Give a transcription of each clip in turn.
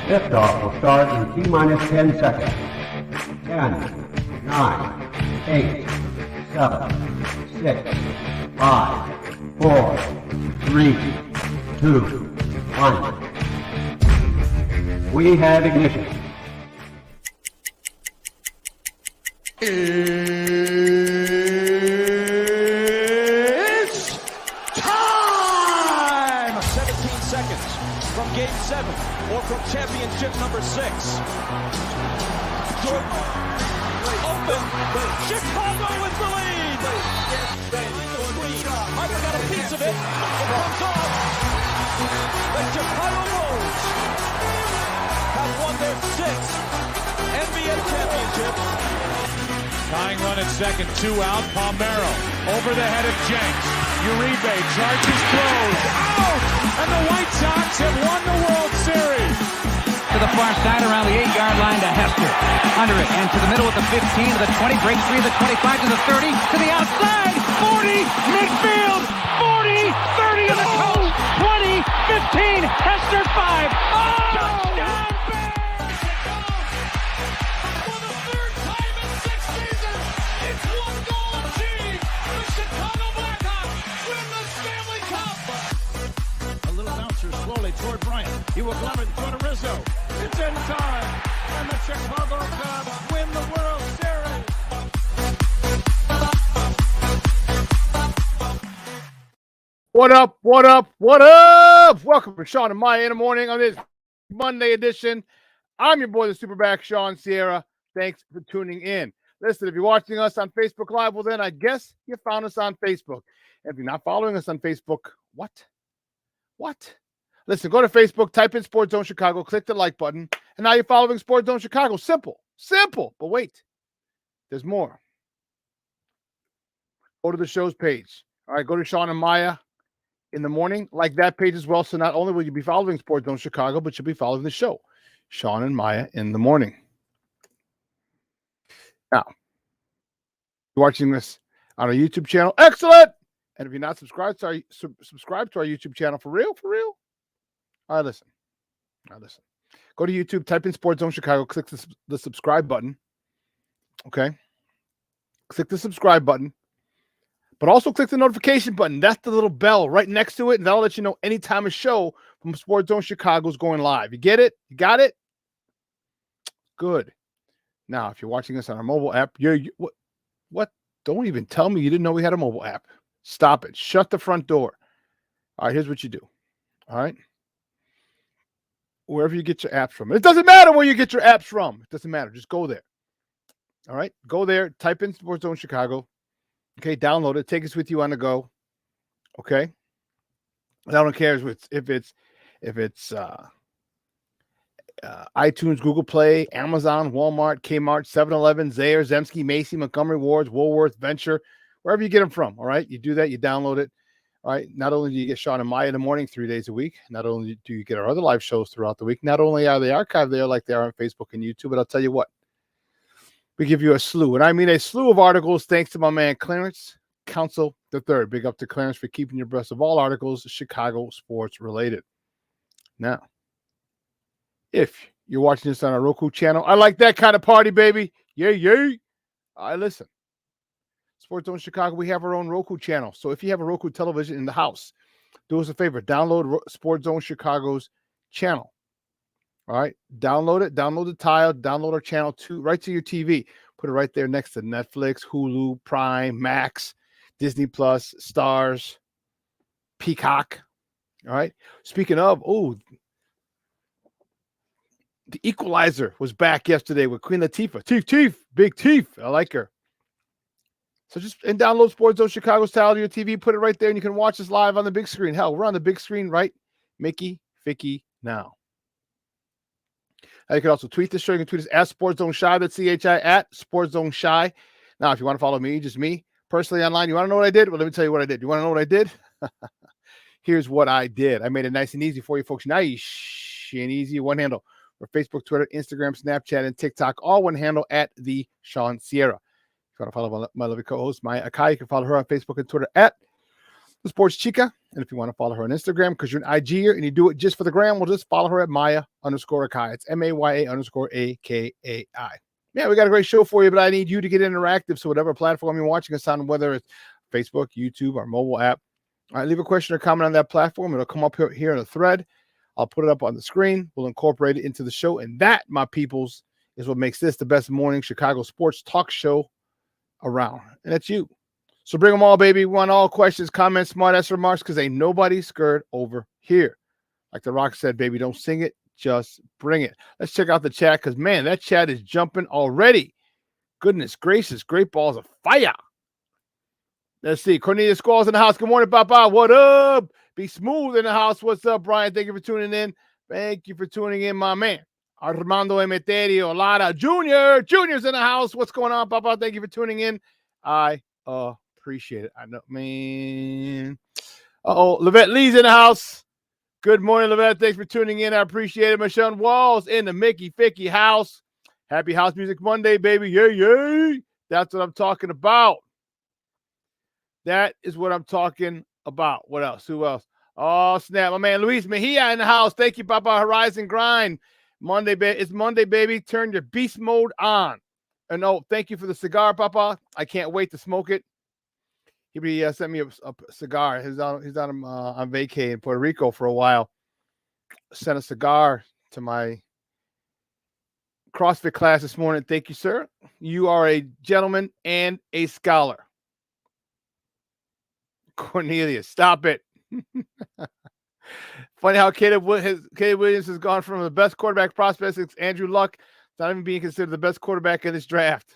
Liftoff will start in T-minus 10 seconds. 10, 9, 8, 7, 6, 5, 4, 3, 2, 1. We have ignition. It's time! 17 seconds from Game 7 or from championship number 6. Jordan open. Chicago with the lead. Harper got a piece of it. It comes off. The Chicago Bulls have won their 6th NBA championship. Tying run at second, 2 out. Palmero over the head of Jenks. Uribe charges, throws, out! And the White Sox have won the World Series. To the far side around the 8-yard line to Hester. Under it and to the middle with the 15 to the 20, breaks free to the 25 to the 30 to the outside. 40, midfield, 40, 30 to the coast, 20, 15, Hester 5. Oh! Touchdown! Toward Bryant. He will glove it to Rizzo. It's in time. And the Chicago Cubs win the World Series. What up? What up? What up? Welcome to Shawn and Maya in the morning on this Monday edition. I'm your boy, the SuperBack, Shawn Sierra. Thanks for tuning in. Listen, if you're watching us on Facebook Live, well, then I guess you found us on Facebook. If you're not following us on Facebook, what? Listen, go to Facebook, type in Sports Zone Chicago, click the like button, and now you're following Sports Zone Chicago. Simple. But wait, there's more. Go to the show's page. All right, go to Shawn and Maya in the morning, like that page as well. So not only will you be following Sports Zone Chicago, but you'll be following the show, Shawn and Maya in the morning. Now, you're watching this on our YouTube channel. Excellent. And if you're not subscribed to our YouTube channel, for real. All right, listen. Go to YouTube, type in Sports Zone Chicago, click the subscribe button. Okay? Click the subscribe button. But also click the notification button. That's the little bell right next to it, and that'll let you know anytime a show from Sports Zone Chicago is going live. You get it? You got it? Good. Now, if you're watching us on our mobile app, what? Don't even tell me you didn't know we had a mobile app. Stop it. Shut the front door. All right, here's what you do. All right? Wherever you get your apps from. It doesn't matter where you get your apps from. It doesn't matter. Just go there. All right? Go there. Type in Sports Zone Chicago. Okay, download it. Take us with you on the go. Okay? And I don't care if it's iTunes, Google Play, Amazon, Walmart, Kmart, 7-Eleven, Zayre, Zemsky, Macy, Montgomery Wards, Woolworth, Venture, wherever you get them from. All right? You do that. You download it. All right. Not only do you get Shawn and Maya in the morning 3 days a week, not only do you get our other live shows throughout the week, not only are they archived there like they are on Facebook and YouTube, but I'll tell you what, we give you a slew, and I mean a slew of articles thanks to my man Clarence Council III. Big up to Clarence for keeping you abreast of all articles Chicago sports related. Now, if you're watching this on our Roku channel, I like that kind of party, baby. Yay. All right, listen. Sports Zone Chicago, we have our own Roku channel. So if you have a Roku television in the house, do us a favor. Download Sports Zone Chicago's channel. All right? Download it. Download the tile. Download our channel right to your TV. Put it right there next to Netflix, Hulu, Prime, Max, Disney Plus, Stars, Peacock. All right? Speaking of, the Equalizer was back yesterday with Queen Latifah. Teeth, big teeth. I like her. So download Sports Zone Chicago's tile to your TV, put it right there, and you can watch us live on the big screen. Hell, we're on the big screen, right? Mickey, Ficky, now. You can also tweet this show. You can tweet us at Sports Zone Shy. That's CHI at Sports Zone Shy. Now, if you want to follow me, just me, personally online, you want to know what I did? Well, let me tell you what I did. You want to know what I did? Here's what I did. I made it nice and easy for you folks. Nice and easy. One handle for Facebook, Twitter, Instagram, Snapchat, and TikTok. All one handle at the Shawn Sierra. If you want to follow my lovely co-host, Maya Akai, you can follow her on Facebook and Twitter at the Sports Chica. And if you want to follow her on Instagram, because you're an IGer and you do it just for the gram, we'll just follow her at Maya_Akai. It's MAYA_AKAI. Yeah, we got a great show for you, but I need you to get interactive. So whatever platform you're watching us on, whether it's Facebook, YouTube, our mobile app, all right, leave a question or comment on that platform. It'll come up here in a thread. I'll put it up on the screen. We'll incorporate it into the show. And that, my peoples, is what makes this the best morning Chicago sports talk show around. And that's you. So bring them all, baby. We want all questions, comments, smart-ass remarks, because ain't nobody scared over here. Like The Rock said, baby, don't sing it. Just bring it. Let's check out the chat, because, man, that chat is jumping already. Goodness gracious, great balls of fire. Let's see. Cornelius Squalls in the house. Good morning, Papa. What up? Be Smooth in the house. What's up, Brian? Thank you for tuning in. Thank you for tuning in, my man. Armando Emeterio Lara Jr. Junior's in the house. What's going on, Papa? Thank you for tuning in. I appreciate it. I know, man. Levette Lee's in the house. Good morning, Levette. Thanks for tuning in. I appreciate it. Michelle Walls in the Mickey Ficky house. Happy House Music Monday, baby. Yay, yay. That's what I'm talking about. That is what I'm talking about. What else? Who else? Oh, snap. My man Luis Mejia in the house. Thank you, Papa. Horizon Grind. Monday, it's Monday, baby. Turn your beast mode on. And thank you for the cigar, Papa. I can't wait to smoke it. He sent me a cigar. He's on vacay in Puerto Rico for a while. Sent a cigar to my CrossFit class this morning. Thank you, sir. You are a gentleman and a scholar. Cornelius, stop it. Funny how Caleb Williams has gone from the best quarterback prospect since Andrew Luck to not even being considered the best quarterback in this draft.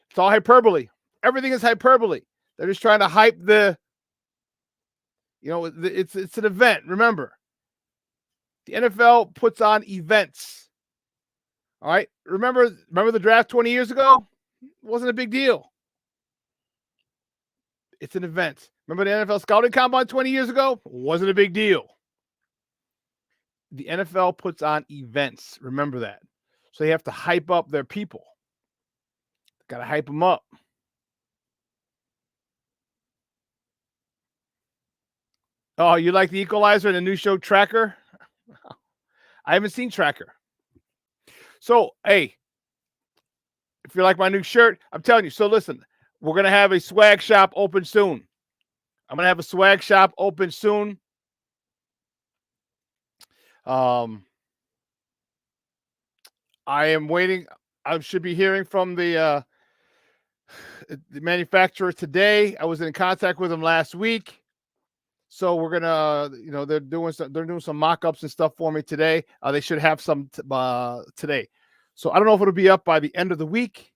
It's all hyperbole. Everything is hyperbole. They're just trying to hype it's an event. Remember, the NFL puts on events. All right. Remember the draft 20 years ago? It wasn't a big deal. It's an event. Remember the NFL scouting combine 20 years ago? Wasn't a big deal. The NFL puts on events. Remember that. So they have to hype up their people. Got to hype them up. Oh, you like the Equalizer and the new show Tracker? I haven't seen Tracker. So, hey, if you like my new shirt, I'm telling you. So listen, we're going to have a swag shop open soon. I'm going to have a swag shop open soon. I am waiting. I should be hearing from the manufacturer today. I was in contact with them last week. So we're going to, they're doing some mock-ups and stuff for me today. They should have some today. So I don't know if it'll be up by the end of the week.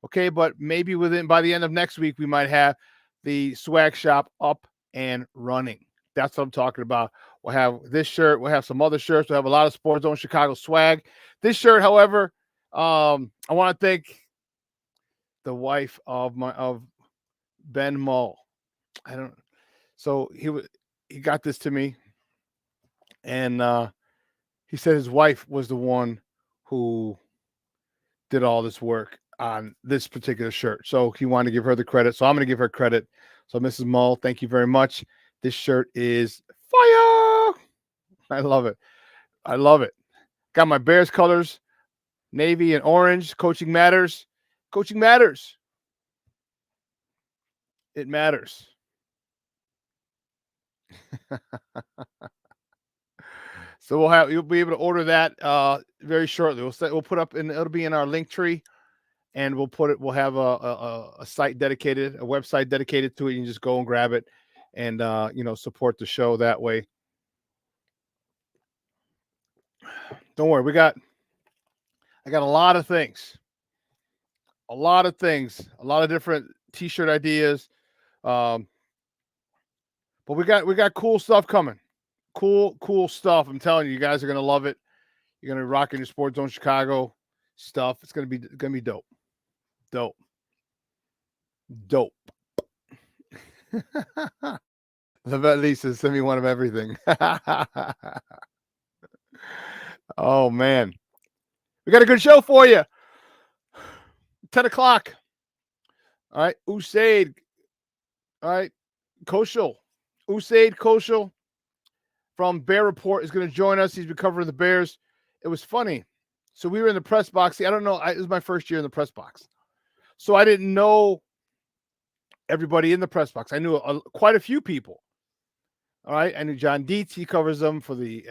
Okay, but maybe by the end of next week, we might have the swag shop up and running. That's what I'm talking about. We'll have this shirt. We'll have some other shirts. We'll have a lot of Sports Zone Chicago swag. This shirt, however, I want to thank the wife of Ben Mull. So he got this to me, and he said his wife was the one who did all this work on this particular shirt. So he wanted to give her the credit. So I'm going to give her credit. So Mrs. Mull, thank you very much. This shirt is fire. I love it. I love it. Got my Bears colors, navy and orange. Coaching matters. Coaching matters. It matters. So you'll be able to order that very shortly. We'll put up it'll be in our link tree, and we'll have a site dedicated, a website dedicated to it. You can just go and grab it and support the show that way. Don't worry, I got a lot of things. A lot of different t-shirt ideas. But we got cool stuff coming. Cool stuff. I'm telling you, you guys are gonna love it. You're gonna be rocking your Sports Zone Chicago stuff. It's gonna be dope. Dope. Levette Lisa send me one of everything. Oh man, we got a good show for you. 10 o'clock. All right, Usaid. All right, Koshal, Usaid Koshal from Bear Report is going to join us. He's been covering the Bears. It was funny. So we were in the press box. See, I don't know. It was my first year in the press box. So I didn't know everybody in the press box. I knew quite a few people. All right. I knew John Dietz. He covers them for the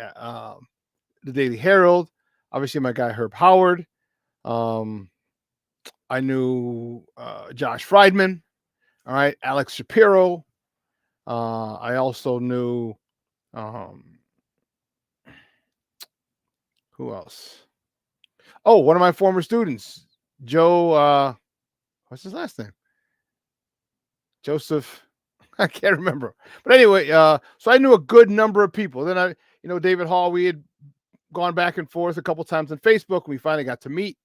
Daily Herald. Obviously, my guy Herb Howard. I knew Josh Friedman. All right. Alex Shapiro. I also knew who else? Oh, one of my former students, Joe. What's his last name? Joseph. I can't remember. But anyway, so I knew a good number of people. Then David Hall, we had gone back and forth a couple times on Facebook, and we finally got to meet.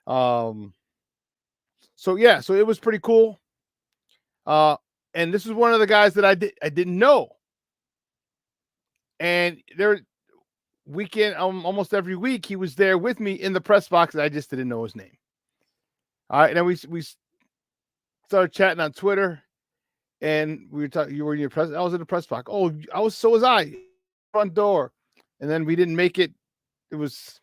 So it was pretty cool. And this is one of the guys that I didn't know. And there weekend, almost every week, he was there with me in the press box, and I just didn't know his name. All right, and then we started chatting on Twitter, and we were talking. You were in your press. I was in the press box. Oh, so was I. Front door, and then we didn't make it. It was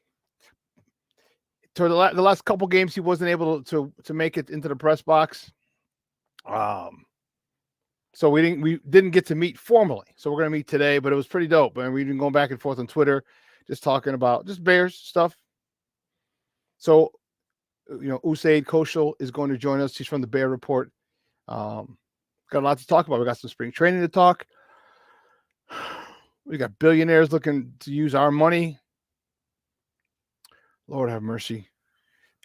toward the last couple games he wasn't able to make it into the press box. So we didn't get to meet formally. So we're gonna meet today, but it was pretty dope. And we've been going back and forth on Twitter, just talking about just Bears stuff. So, Usaid Koshal is going to join us. He's from the Bear Report. Got a lot to talk about. We got some spring training to talk. We got billionaires looking to use our money. Lord have mercy.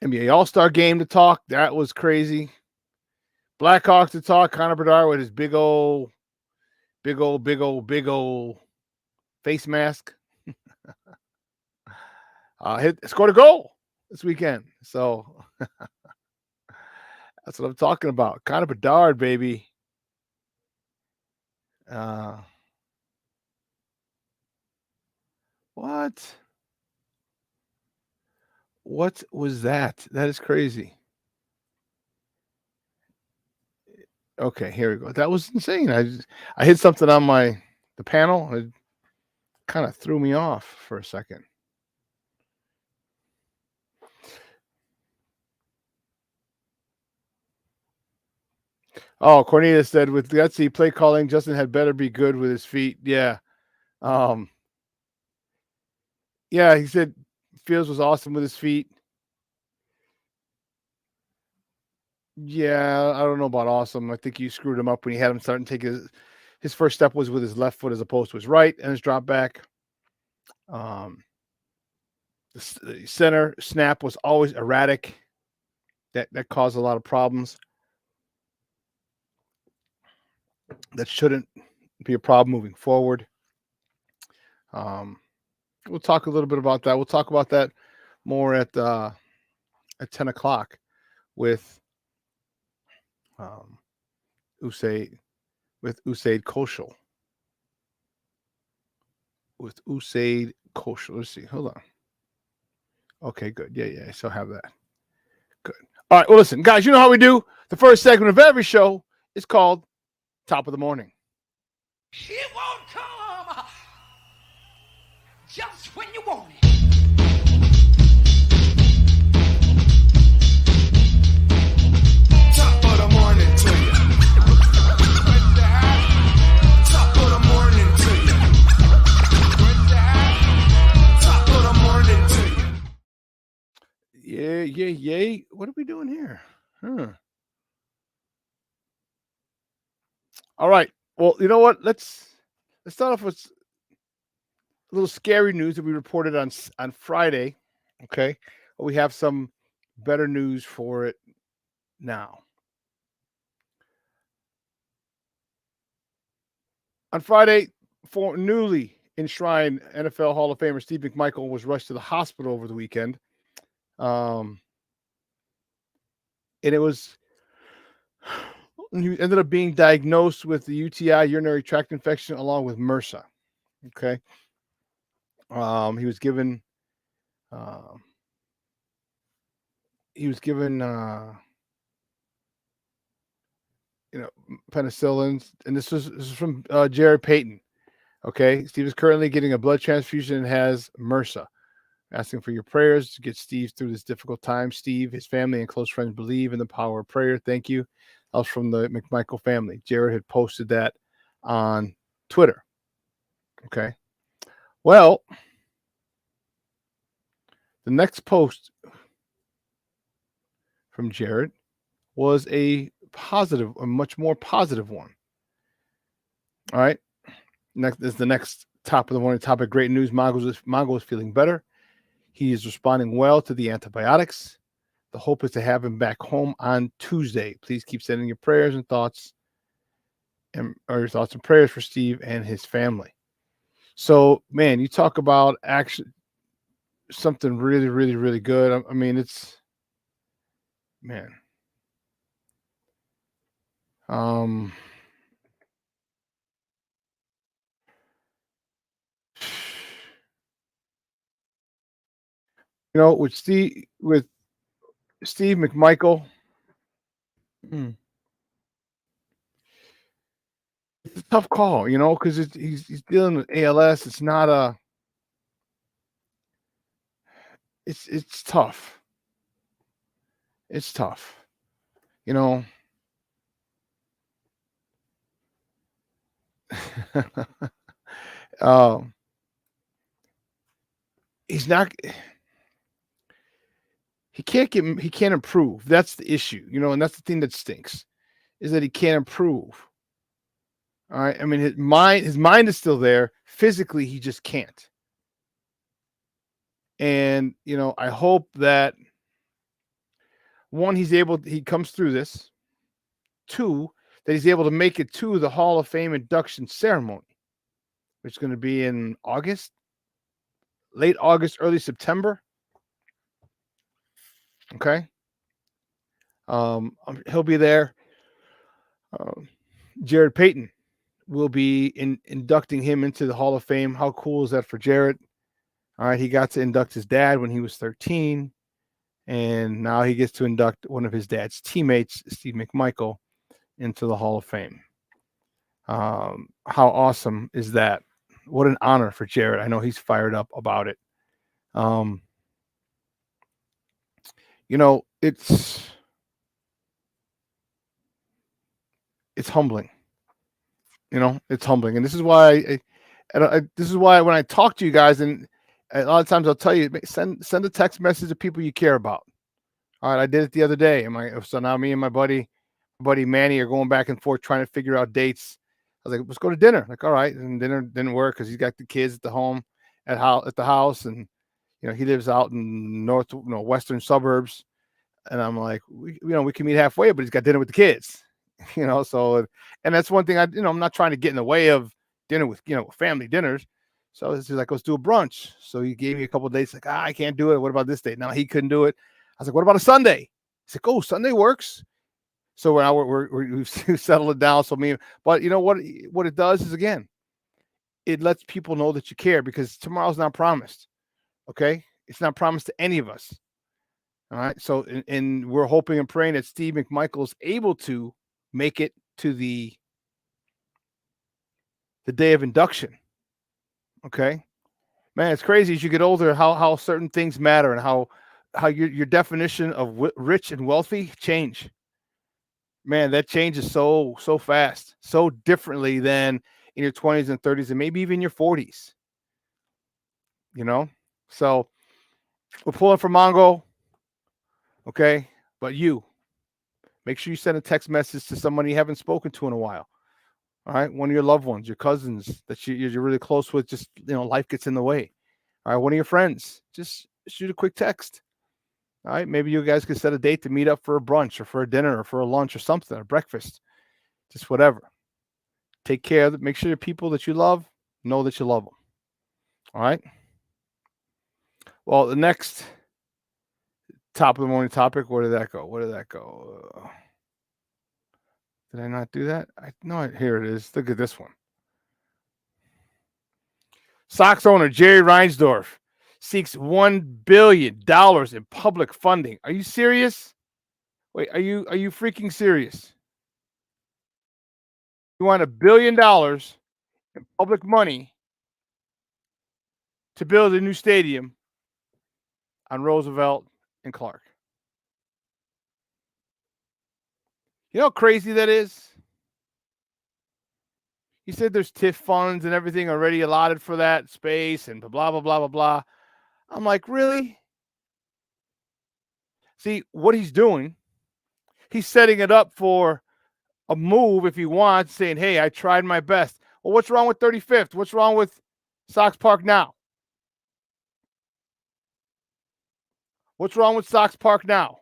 NBA All-Star game to talk. That was crazy. Blackhawks to talk. Connor Bedard with his big old face mask. Scored a goal this weekend. So that's what I'm talking about. Connor Bedard, baby. What? What was that? That is crazy. Okay, here we go. That was insane. I hit something on the panel. It kind of threw me off for a second. Oh, Cornelius said with gutsy play calling, Justin had better be good with his feet. Yeah. Yeah, he said Fields was awesome with his feet. Yeah, I don't know about awesome. I think you screwed him up when you had him starting to take his first step was with his left foot as opposed to his right and his drop back. The center snap was always erratic. That caused a lot of problems. That shouldn't be a problem moving forward. We'll talk a little bit about that. We'll talk about that more at 10 o'clock with Usaid Koshal. With Usaid Koshal. Let's see. Hold on. Okay, good. Yeah. I still have that. Good. All right. Well, listen, guys, you know how we do. The first segment of every show is called Top of the Morning. It won't come just when you want it. Top of the morning to you. Top of the morning to you. Top of the morning to you. Yeah. What are we doing here? All right. Well, you know what? Let's start off with a little scary news that we reported on Friday. Okay. Well, we have some better news for it now. On Friday, for newly enshrined NFL Hall of Famer Steve McMichael was rushed to the hospital over the weekend. And it was, he ended up being diagnosed with the UTI, urinary tract infection, along with MRSA. Okay. He was given penicillins. And this is from Jared Payton. Okay. Steve is currently getting a blood transfusion and has MRSA. Asking for your prayers to get Steve through this difficult time. Steve, his family, and close friends believe in the power of prayer. Thank you. That was from the McMichael family. Jared had posted that on Twitter. Okay. Well, the next post from Jared was a much more positive one. All right. Next is the next top of the morning topic. Great news. Mongo is feeling better. He is responding well to the antibiotics. The hope is to have him back home on Tuesday. Please keep sending your prayers and thoughts and prayers for Steve and his family. So, man, you talk about actually something really, really, really good. I mean, it's, man. With Steve McMichael, it's a tough call, because he's dealing with ALS. It's not it's tough. It's tough, he's not. He can't improve. That's the issue, and that's the thing that stinks, is that he can't improve. All right. I mean, his mind is still there. Physically, he just can't. And, I hope that one, he comes through this. Two, that he's able to make it to the Hall of Fame induction ceremony, which is going to be in August, late August, early September. Okay. He'll be there. Jared Payton will be inducting him into the Hall of Fame. How cool is that for Jared? All right, he got to induct his dad when he was 13, and now he gets to induct one of his dad's teammates, Steve McMichael, into the Hall of Fame. How awesome is that? What an honor for Jared. I know he's fired up about it. It's humbling. It's humbling, and this is why when I talk to you guys, and a lot of times I'll tell you, send a text message to people you care about. All right, I did it the other day, so now me and my buddy Manny are going back and forth trying to figure out dates. I was like, let's go to dinner. Like, all right, and dinner didn't work because he's got the kids at the home at the house, and he lives out in western suburbs, and I'm like, we can meet halfway, but he's got dinner with the kids. So, and that's one thing I'm not trying to get in the way of dinner with, family dinners. So he's like, let's do a brunch. So he gave me a couple of dates, like, I can't do it. What about this date? Now he couldn't do it. I was like, what about a Sunday? He's like, oh, Sunday works. So now we've settled it down. So but what it does is, again, it lets people know that you care, because tomorrow's not promised. Okay. It's not promised to any of us. All right. So, and we're hoping and praying that Steve McMichael is able to make it to the day of induction. Okay, man, it's crazy as you get older how certain things matter, and how your definition of rich and wealthy change. Man, that changes so fast, so differently than in your 20s and 30s, and maybe even your 40s. So we're pulling for Mongo. Okay, but make sure you send a text message to somebody you haven't spoken to in a while. All right, one of your loved ones, your cousins that you're really close with. Just life gets in the way. All right, one of your friends, just shoot a quick text. All right, maybe you guys could set a date to meet up for a brunch or for a dinner or for a lunch or something, or breakfast, just whatever. Take care of it. Make sure the people that you love know that you love them. All right. Well, the next top of the morning topic. Where did that go? Did I not do that? No, here it is. Look at this one. Sox owner Jerry Reinsdorf seeks $1 billion in public funding. Are you serious? Wait, are you freaking serious? You want $1 billion in public money to build a new stadium on Roosevelt and Clark. You know how crazy that is? He said there's TIF funds and everything already allotted for that space and blah, blah, blah, blah, blah. I'm like, really? See, what he's doing, he's setting it up for a move if he wants, saying, hey, I tried my best. Well, what's wrong with 35th? What's wrong with Sox Park now? What's wrong with Sox Park now?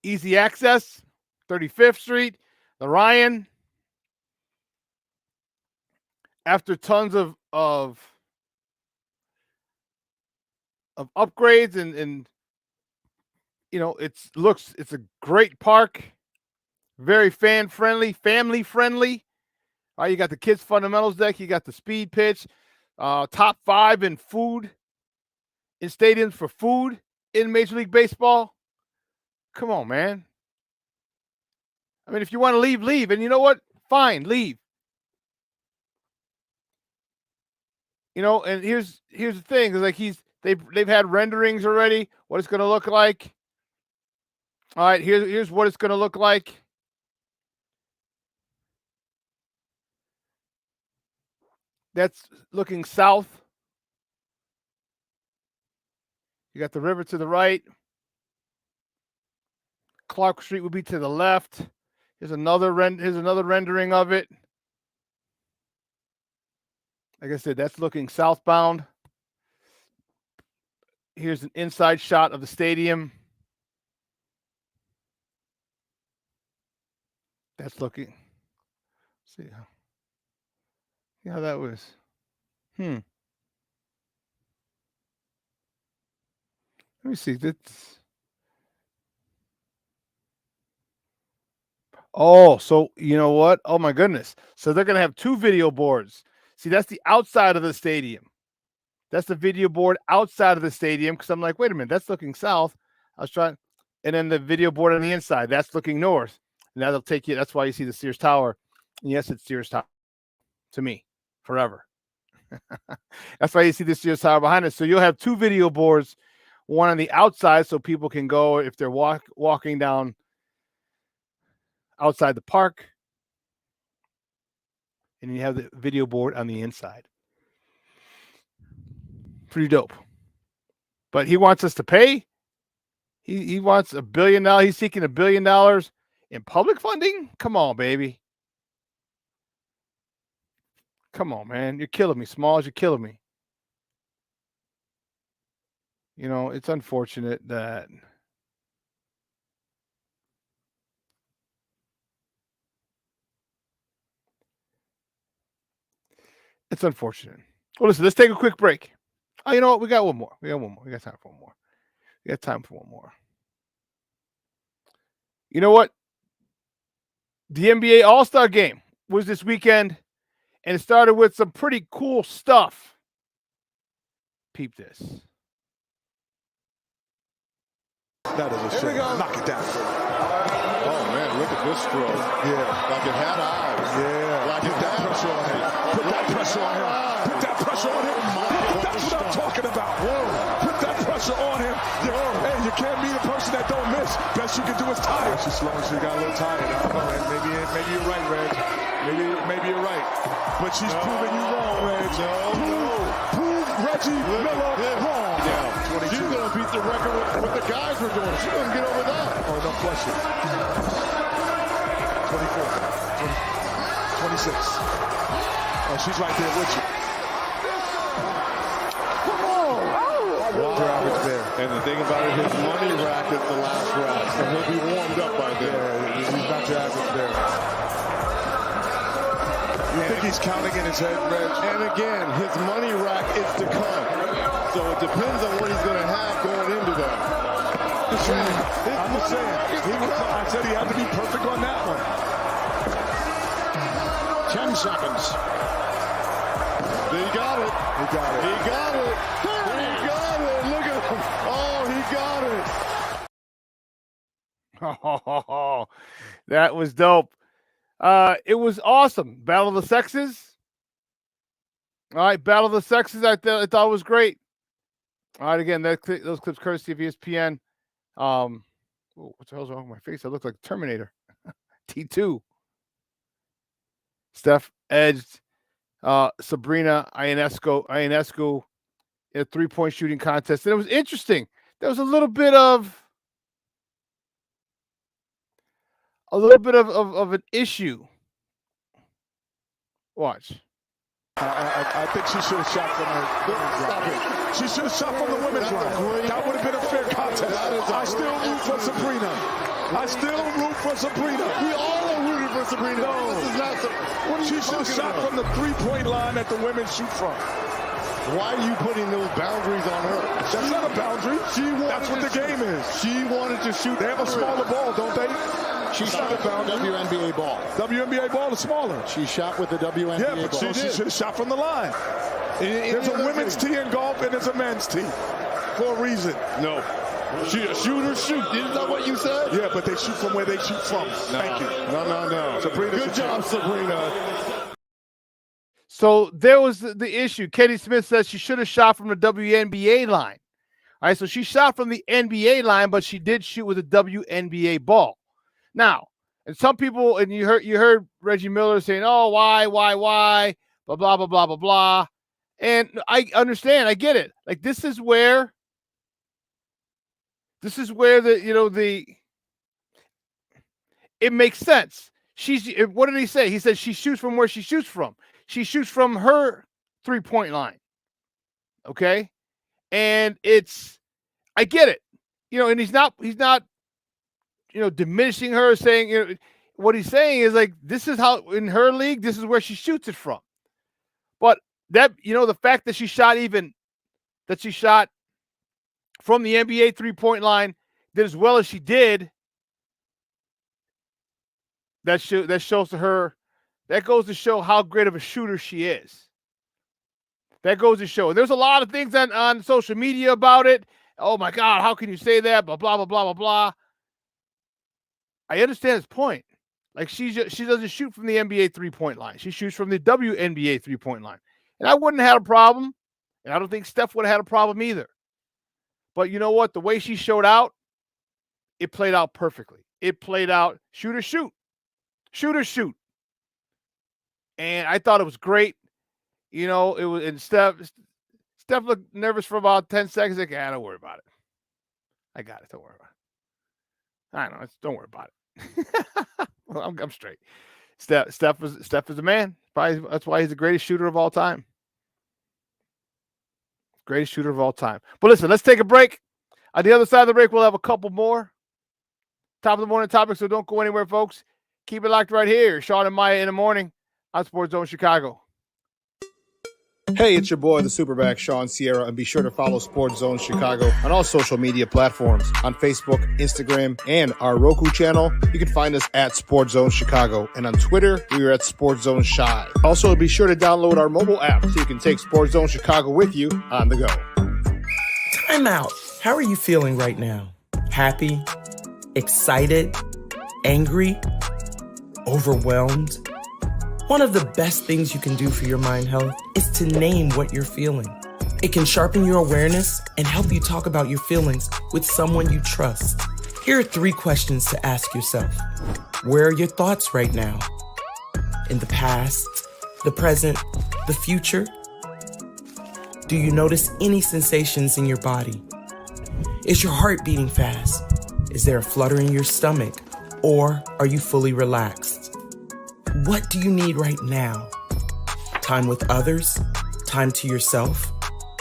Easy access, 35th Street, the Ryan. After tons of upgrades and you know, it's a great park, very fan friendly, family friendly. All right, you got the kids fundamentals deck, you got the speed pitch, top 5 in food, in stadiums for food in Major League Baseball. Come on, man. I mean, if you want to leave, leave. And you know what? Fine, leave. You know, and here's the thing: is like they've had renderings already. What it's going to look like. All right, here's what it's going to look like. That's looking south. You got the river to the right. Clark Street would be to the left. Here's another rendering of it. Like I said, that's looking southbound. Here's an inside shot of the stadium. That's looking. See how that was. Let me see. That's. Oh, so you know what? Oh my goodness. So they're gonna have 2 video boards. See, that's the outside of the stadium. That's the video board outside of the stadium. Because I'm like, wait a minute, that's looking south. I was trying, and then the video board on the inside, that's looking north. And that'll take you. That's why you see the Sears Tower. And yes, it's Sears Tower to me forever. That's why you see the Sears Tower behind us. So you'll have 2 video boards, one on the outside, so people can go if they're walking down outside the park, and you have the video board on the inside. Pretty dope. But he wants us to pay. He wants $1 billion. He's seeking $1 billion in public funding. Come on, baby. Come on, man. You're killing me, Smalls. You're killing me. You know, it's unfortunate that it's unfortunate. Well, listen, let's take a quick break. Oh, you know what? We got one more. We got time for one more. You know what? The NBA All-Star Game was this weekend, and it started with some pretty cool stuff. Peep this. That is a shame. Knock it down. Oh, man, look at this stroke. Yeah. Like it had eyes. Yeah. Like it had pressure on him. Put that pressure on him. Put that pressure on him. That's what I'm talking about. Put that pressure on him. Hey, you can't beat a person that don't miss. Best you can do is tie it. She's slow. She got a little tired. I don't know, man. Maybe you're right, Reg. Maybe you're right. But she's proving you wrong, Reg. Prove Reggie Miller wrong. Yeah. She's going to beat the record with the guys we're doing. She's going to get over that. Oh, no question. 24. 26. Oh, she's right there with you. Your average there. And the thing about it, his money rack is the last rack. So he'll be warmed up by then. Yeah, he's not your average there. You think he's counting in his head, Reg? And again, his money rack is to come. So it depends on what he's going to have going into that. I'm just saying. I said he had to be perfect on that one. 10 seconds. He got it. He got it. He got it. He got it. Look at him. Oh, he got it. Oh, that was dope. It was awesome. Battle of the Sexes. All right, Battle of the Sexes. I thought was great. All right, again, those clips courtesy of ESPN. What the hell's wrong with my face? I look like Terminator. T2. Steph edged Sabrina Ionescu in a 3-point shooting contest. And it was interesting. There was a little bit of an issue. Watch. I think she should have shot from her. She should have shot from the women's line. That would have been a fair contest. I still root for Sabrina. We all are rooting for Sabrina. No. This is not She should have shot from the 3-point line that the women shoot from. Why are you putting those boundaries on her? That's not a boundary. That's what the game is. She wanted to shoot. They have a smaller ball, don't they? She shot with the WNBA ball. WNBA ball is smaller. She shot with the WNBA ball. Yeah, but she should have shot from the line. There's a women's tee in golf and there's a men's tee for a reason. No. Shooters shoot. Isn't that what you said? Yeah, but they shoot from where they shoot from. Thank you. No. Sabrina, good job, Sabrina. So there was the issue. Katie Smith says she should have shot from the WNBA line. All right, so she shot from the NBA line, but she did shoot with a WNBA ball. Now, and some people, and you heard Reggie Miller saying, "Oh, why, blah blah blah blah blah blah," and I understand, I get it. Like this is where it makes sense. What did he say? He said she shoots from where she shoots from. She shoots from her 3-point line. Okay, and I get it. And he's not. Diminishing her, saying, what he's saying is like, this is how in her league, this is where she shoots it from. But that, the fact that she shot from the NBA 3-point line, did as well as she did, that shows to her, that goes to show how great of a shooter she is. That goes to show. And there's a lot of things on social media about it. Oh my God, how can you say that? Blah, blah, blah, blah, blah, blah. I understand his point. Like she doesn't shoot from the NBA 3-point line. She shoots from the WNBA 3-point line. And I wouldn't have had a problem. And I don't think Steph would have had a problem either. But you know what? The way she showed out, it played out perfectly. It played out shooter shoot. And I thought it was great. It was, and Steph looked nervous for about 10 seconds. Like, don't worry about it. I got it. Don't worry about it. I know. Don't worry about it. Well, I'm straight. Steph is a man. Probably that's why he's the greatest shooter of all time. Greatest shooter of all time. But listen, let's take a break. On the other side of the break, we'll have a couple more top of the morning topics. So don't go anywhere, folks. Keep it locked right here. Shawn and Maya in the morning on Sports Zone Chicago. Hey, it's your boy, the SuperBack, Shawn Sierra, and be sure to follow Sports Zone Chicago on all social media platforms, on Facebook, Instagram, and our Roku channel. You can find us at Sports Zone Chicago, and on Twitter, we are at Sports Zone Shy. Also, be sure to download our mobile app so you can take Sports Zone Chicago with you on the go. Time out. How are you feeling right now? Happy? Excited? Angry? Overwhelmed? One of the best things you can do for your mind health is to name what you're feeling. It can sharpen your awareness and help you talk about your feelings with someone you trust. Here are 3 questions to ask yourself. Where are your thoughts right now? In the past, the present, the future? Do you notice any sensations in your body? Is your heart beating fast? Is there a flutter in your stomach? Or are you fully relaxed? What do you need right now? Time with others? Time to yourself?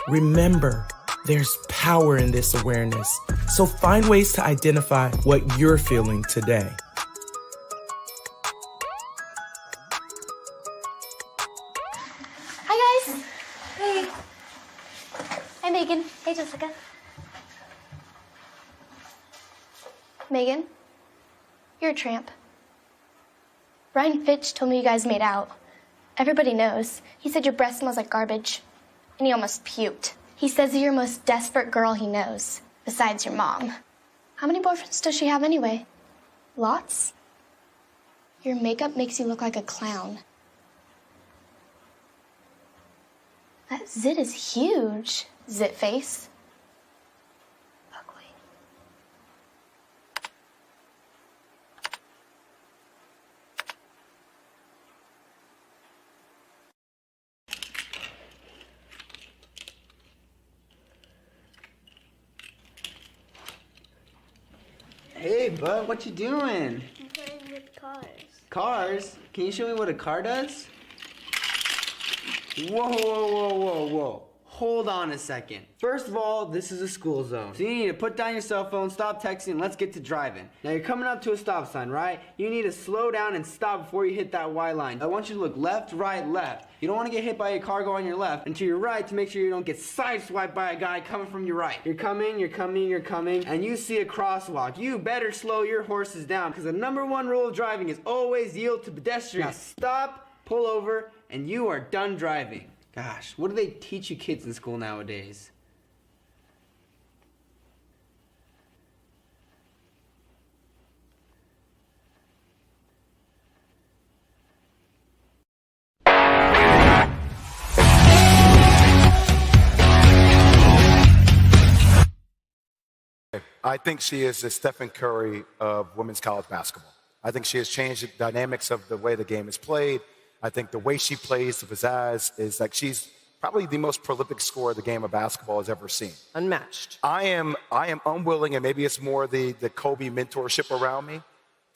Remember, there's power in this awareness. So find ways to identify what you're feeling today. Hi, guys. Hey. Hi, Megan. Hey, Jessica. Megan, you're a tramp. Brian Fitch told me you guys made out. Everybody knows. He said your breath smells like garbage. And he almost puked. He says you're the most desperate girl he knows, besides your mom. How many boyfriends does she have anyway? Lots? Your makeup makes you look like a clown. That zit is huge, zit face. Ugly. Hey, bud, what you doing? I'm playing with cars. Cars? Can you show me what a car does? Whoa, whoa, whoa, whoa, whoa. Hold on a second. First of all, this is a school zone. So you need to put down your cell phone, stop texting, and let's get to driving. Now you're coming up to a stop sign, right? You need to slow down and stop before you hit that Y line. I want you to look left, right, left. You don't want to get hit by a car going on your left and to your right to make sure you don't get sideswiped by a guy coming from your right. You're coming, and you see a crosswalk. You better slow your horses down because the #1 rule of driving is always yield to pedestrians. Now stop, pull over, and you are done driving. Gosh, what do they teach you kids in school nowadays? I think she is the Stephen Curry of women's college basketball. I think she has changed the dynamics of the way the game is played. I think the way she plays, the pizzazz, is like she's probably the most prolific scorer the game of basketball has ever seen. Unmatched. I am unwilling, and maybe it's more the Kobe mentorship around me,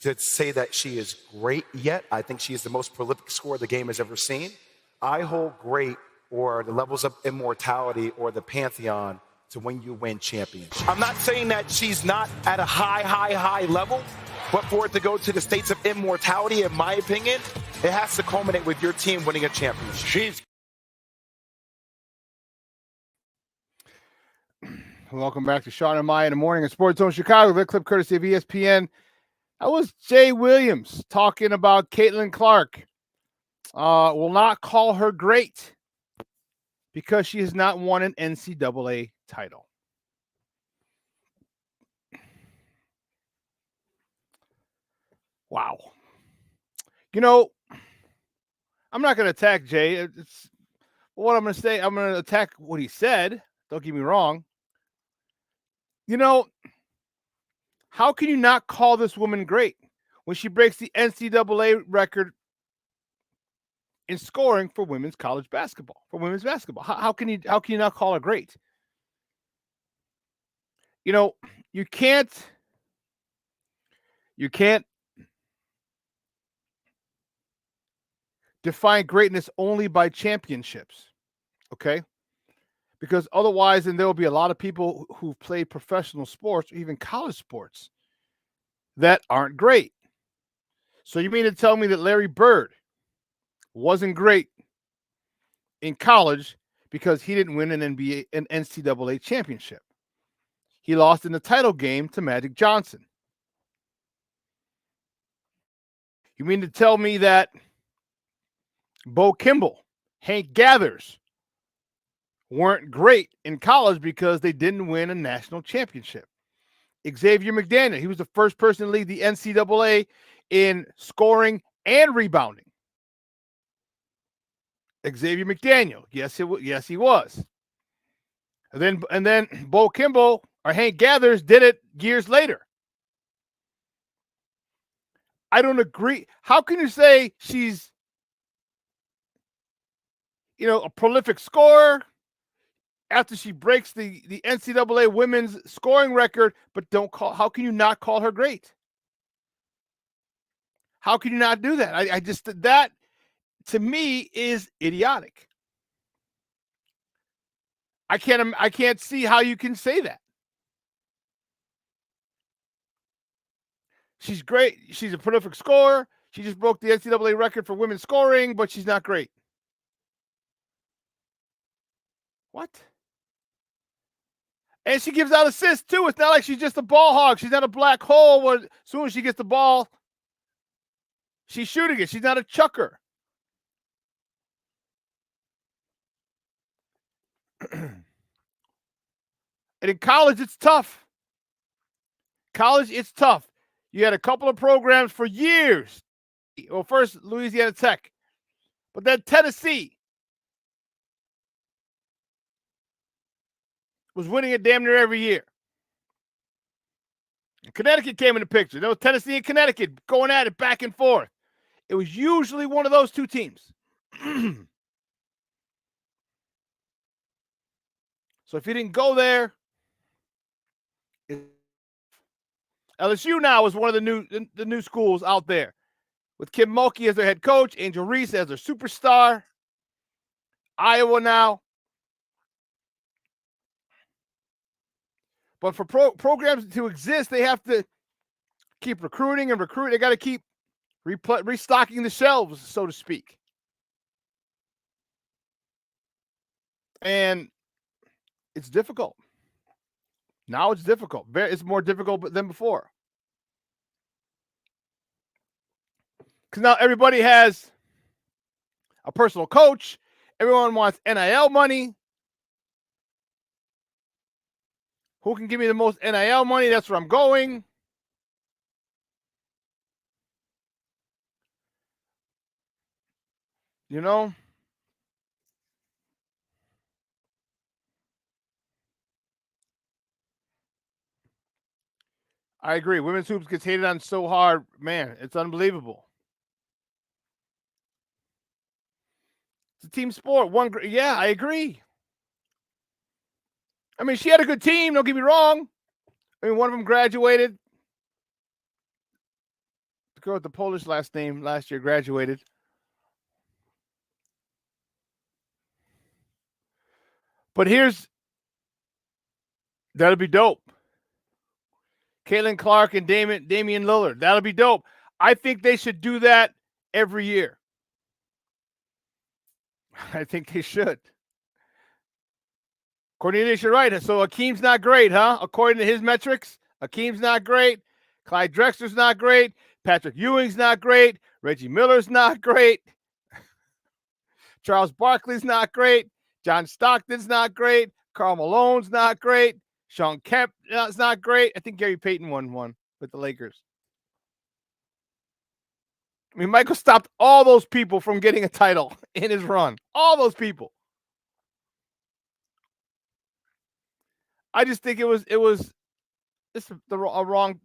to say that she is great yet. I think she is the most prolific scorer the game has ever seen. I hold great, or the levels of immortality, or the pantheon, to when you win championships. I'm not saying that she's not at a high level, but for it to go to the states of immortality, in my opinion, it has to culminate with your team winning a championship. Welcome back to Shawn and Maya in the morning at Sports Zone Chicago. That clip courtesy of ESPN. That was Jay Williams talking about Caitlin Clark. Will not call her great because she has not won an NCAA title. Wow. You know, I'm not going to attack Jay. What I'm going to say, I'm going to attack what he said. Don't get me wrong. You know, how can you not call this woman great when she breaks the NCAA record in scoring for women's college basketball, for women's basketball? How can you not call her great? You know, you can't define greatness only by championships, okay? Because otherwise, then there will be a lot of people who've played professional sports, or even college sports, that aren't great. So you mean to tell me that Larry Bird wasn't great in college because he didn't win an NCAA championship? He lost in the title game to Magic Johnson. You mean to tell me that Bo Kimball, Hank Gathers weren't great in college because they didn't win a national championship? Xavier McDaniel, he was the first person to lead the NCAA in scoring and rebounding. Xavier McDaniel, yes, he was. And then Bo Kimball or Hank Gathers did it years later. I don't agree. How can you say she's, a prolific scorer after she breaks the NCAA women's scoring record, but how can you not call her great? How can you not do that? That to me is idiotic. I can't see how you can say that. She's great. She's a prolific scorer. She just broke the NCAA record for women's scoring, but she's not great. What? And she gives out assists too. It's not like she's just a ball hog. She's not a black hole where as soon as she gets the ball, she's shooting it. She's not a chucker. And in college, it's tough. College, it's tough. You had a couple of programs for years. Well, first Louisiana Tech, but then Tennessee was winning it damn near every year. Connecticut came in the picture. There was Tennessee and Connecticut going at it back and forth. It was usually one of those two teams. So if you didn't go there, LSU now is one of the new schools out there, with Kim Mulkey as their head coach, Angel Reese as their superstar. Iowa now. But for programs to exist, they have to keep recruiting and recruiting. They got to keep restocking the shelves, so to speak. And it's difficult. Now it's difficult. It's more difficult than before. Because now everybody has a personal coach. Everyone wants NIL money. Who can give me the most NIL money? That's where I'm going. You know? I agree. Women's hoops gets hated on so hard. Man, it's unbelievable. It's a team sport. Yeah, I agree. I mean, she had a good team. Don't get me wrong. I mean, one of them graduated. The girl with the Polish last name last year graduated. But that'll be dope. Caitlin Clark and Damian Lillard. That'll be dope. I think they should do that every year. I think they should. Cornelius, you're right. So Akeem's not great, huh? According to his metrics, Akeem's not great. Clyde Drexler's not great. Patrick Ewing's not great. Reggie Miller's not great. Charles Barkley's not great. John Stockton's not great. Karl Malone's not great. Sean Kemp is not great. I think Gary Payton won one with the Lakers. I mean, Michael stopped all those people from getting a title in his run. All those people. I just think the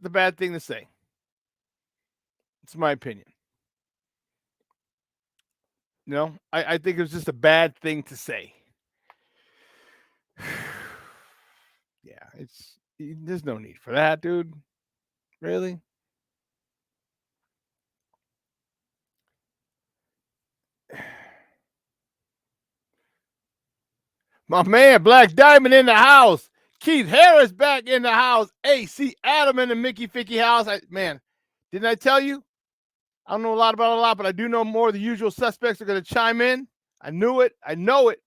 bad thing to say. It's my opinion. You know, I think it was just a bad thing to say. Yeah, there's no need for that, dude. Really? My man, Black Diamond in the house. Keith Harris back in the house. AC Adam in the Mickey Ficky house. Didn't I tell you? I don't know a lot about a lot, but I do know more of the usual suspects are going to chime in. I knew it. I know it.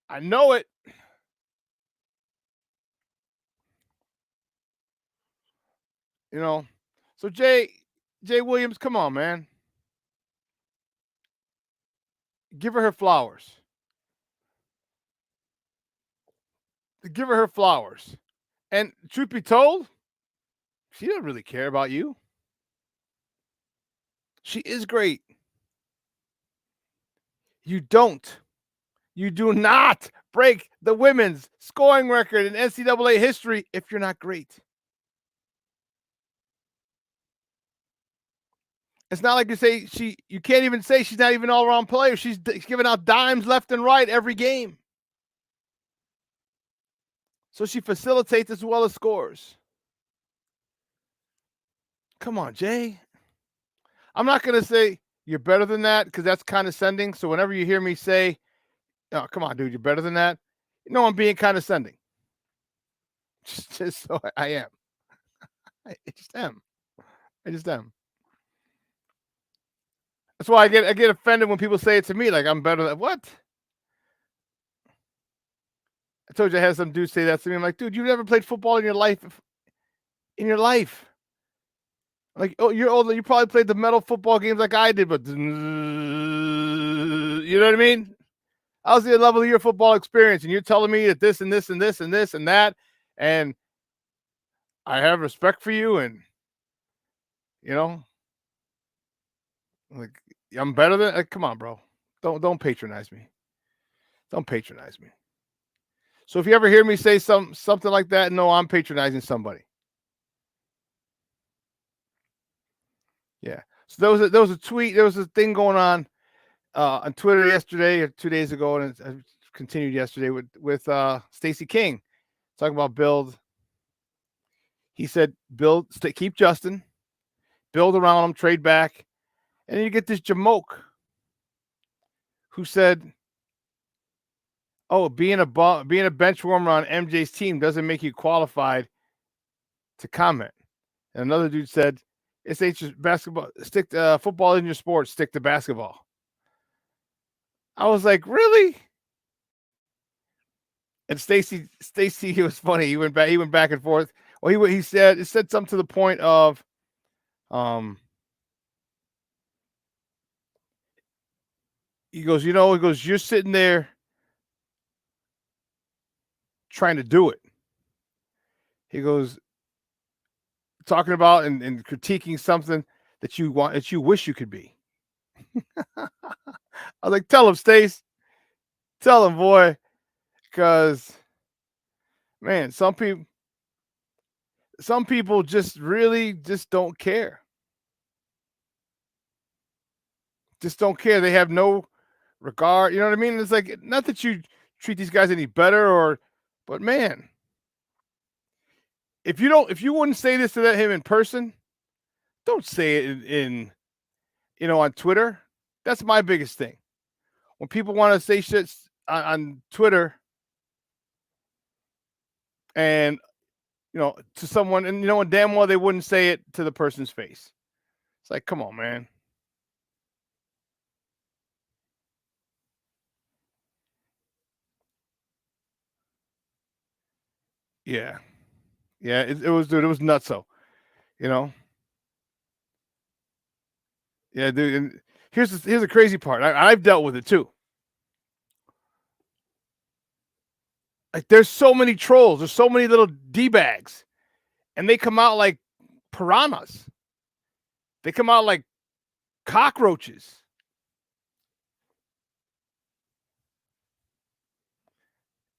I know it. You know, so Jay Williams, come on, man. Give her flowers. Give her flowers. And truth be told, she doesn't really care about you. She is great. You do not break the women's scoring record in NCAA history if you're not great. It's not like you can't even say she's not even all-around player. She's giving out dimes left and right every game. So she facilitates as well as scores. Come on, Jay. I'm not going to say you're better than that because that's condescending. So whenever you hear me say, oh, come on, dude, you're better than that, you know I'm being condescending. Just so I am. I just am. That's why I get offended when people say it to me, like I'm better than what? I told you I had some dude say that to me. I'm like, dude, you've never played football in your life. Like, oh, you're older. You probably played the metal football games like I did, but you know what I mean? How's the level of your football experience? And you're telling me that this and this and this and this and that, and I have respect for you, and You know, like I'm better than. Come on, bro. Don't patronize me. Don't patronize me. So if you ever hear me say something like that, no, I'm patronizing somebody. Yeah. So there was a tweet. There was a thing going on Twitter yesterday or 2 days ago, and it continued yesterday with Stacey King talking about build. He said, "Build, keep Justin, build around him, trade back," and then you get this Jamoke who said, "Oh, being a bench warmer on MJ's team doesn't make you qualified to comment." And another dude said, "It's ain't just basketball. Stick to, football in your sport. Stick to basketball." I was like, "Really?" And Stacey, he was funny. He went back and forth. Well, he said something to the point of, he goes, "You're sitting there trying to do it." He goes, talking about and critiquing something that you wish you could be. I was like, "Tell him, Stace. Tell him, boy." Because, man, some people just really just don't care. Just don't care. They have no regard. You know what I mean? It's like, not that you treat these guys any better, but man, if you wouldn't say this to him in person, don't say it in on Twitter. That's my biggest thing. When people want to say shit on Twitter and to someone, and damn well they wouldn't say it to the person's face. It's like, come on, man. Yeah. Yeah, it was, dude, it was nutso. Yeah, dude. And here's the crazy part. I've dealt with it too. Like, there's so many trolls. There's so many little D-bags. And they come out like piranhas. They come out like cockroaches.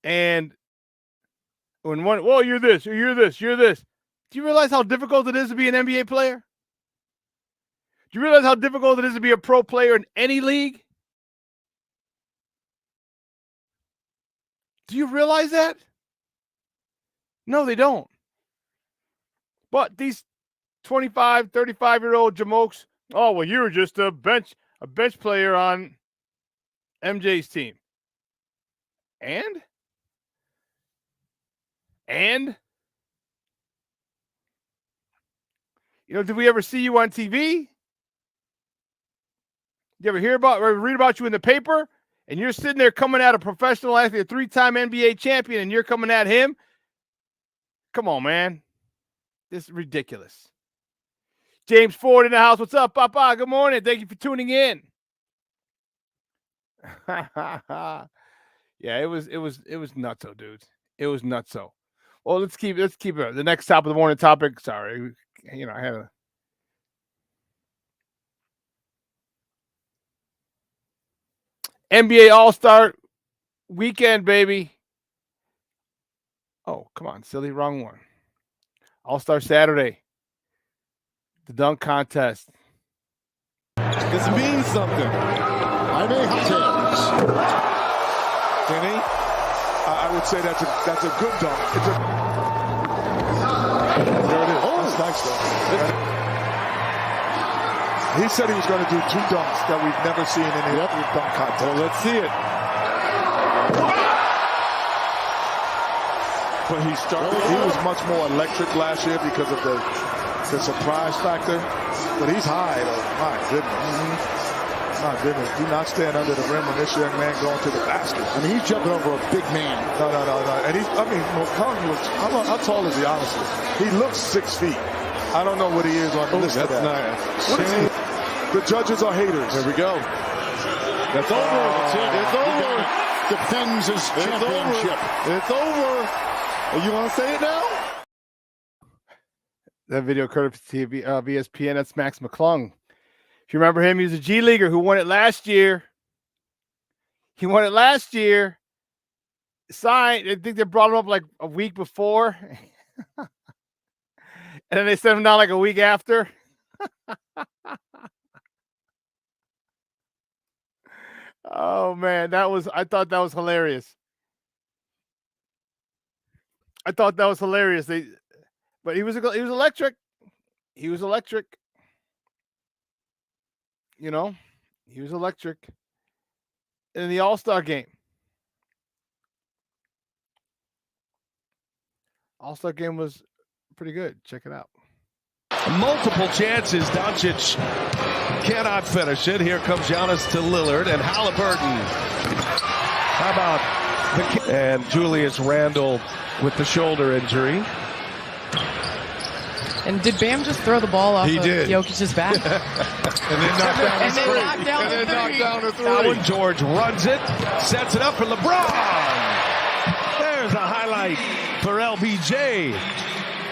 And when one, well, you're this, you're this, you're this. Do you realize how difficult it is to be an NBA player? Do you realize how difficult it is to be a pro player in any league? Do you realize that? No, they don't. But these 25, 35-year-old jamokes, oh, well, you were just a bench player on MJ's team. And? Did we ever see you on TV? You ever hear about or read about you in the paper? And you're sitting there coming at a professional athlete, a 3-time NBA champion, and you're coming at him? Come on, man. This is ridiculous. James Ford in the house. What's up, Papa? Good morning. Thank you for tuning in. Yeah, it was nutso, dude. It was nutso. Well, let's keep it. The next top of the morning topic. Sorry, I had a NBA All-Star weekend, baby. Oh, come on, silly, wrong one. All-Star Saturday. The dunk contest. This means something. I may have to. Denny, I would say that's a good dunk. There it is. Oh, that's nice though. He said he was going to do 2 dunks that we've never seen in the dunk contest. Well, let's see it. But he was much more electric last year because of the surprise factor. But he's high though. My goodness. Mm-hmm. My goodness. Do not stand under the rim when this young man going to the basket. I mean, he's jumping over a big man. No. And how tall is he, honestly? He looks 6 feet. I don't know what he is on the list. That's nice. What is he? The judges are haters. Here we go. That's over. It's over. Defends his championship. It's over. You want to say it now? That video courtesy of ESPN. That's Max McClung. If you remember him, he was a G Leaguer who won it last year. He won it last year. Signed. I think they brought him up like a week before. And then they sent him down like a week after. Oh man, I thought that was hilarious. But he was electric. He was electric. You know, he was electric in the All-Star game. All-Star game was pretty good. Check it out. Multiple chances. Doncic cannot finish it. Here comes Giannis to Lillard and Halliburton. How about and Julius Randle with the shoulder injury. And did Bam just throw the ball off Jokic's back? And then knock down the three. That one, George runs it, sets it up for LeBron. There's a highlight for LBJ.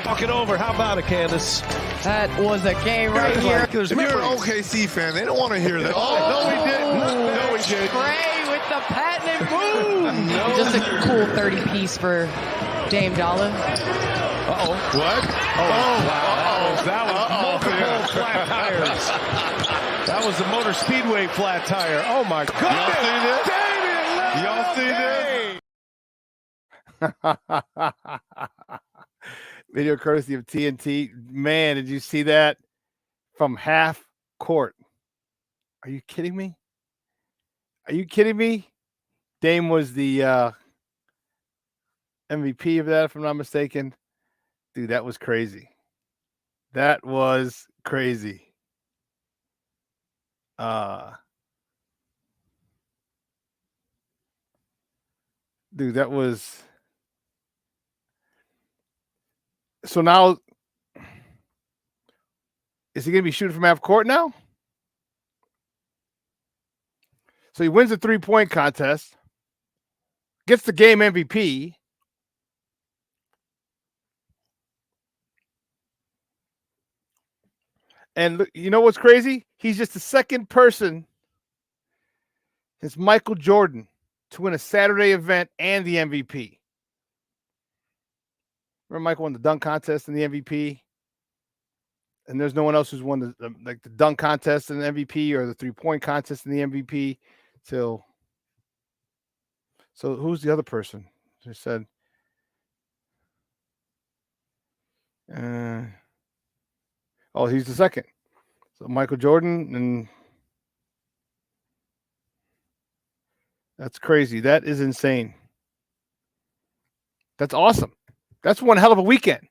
Talk it over. How about it, Candace? That was a game right here. If you're an OKC fan, they don't want to hear that. No, we didn't. No, we didn't. Trey with the patented boom. Just a cool 30-piece for Dame Dollar. Uh-oh. What? Wow. That was multiple flat tires. That was the Motor Speedway flat tire. Oh, my God. Y'all see this? Video courtesy of TNT. Man, did you see that from half court? Are you kidding me? Dame was the MVP of that, if I'm not mistaken. Dude, that was crazy. Dude, that was... So now, is he going to be shooting from half court now? So he wins the 3-point contest, gets the game MVP. And look, you know what's crazy? He's just the second person since Michael Jordan to win a Saturday event and the MVP. Remember, Michael won the dunk contest and the MVP, and there's no one else who's won the dunk contest and the MVP or the 3-point contest and the MVP till. So who's the other person? They said, he's the second. So Michael Jordan, and that's crazy. That is insane. That's awesome. That's one hell of a weekend.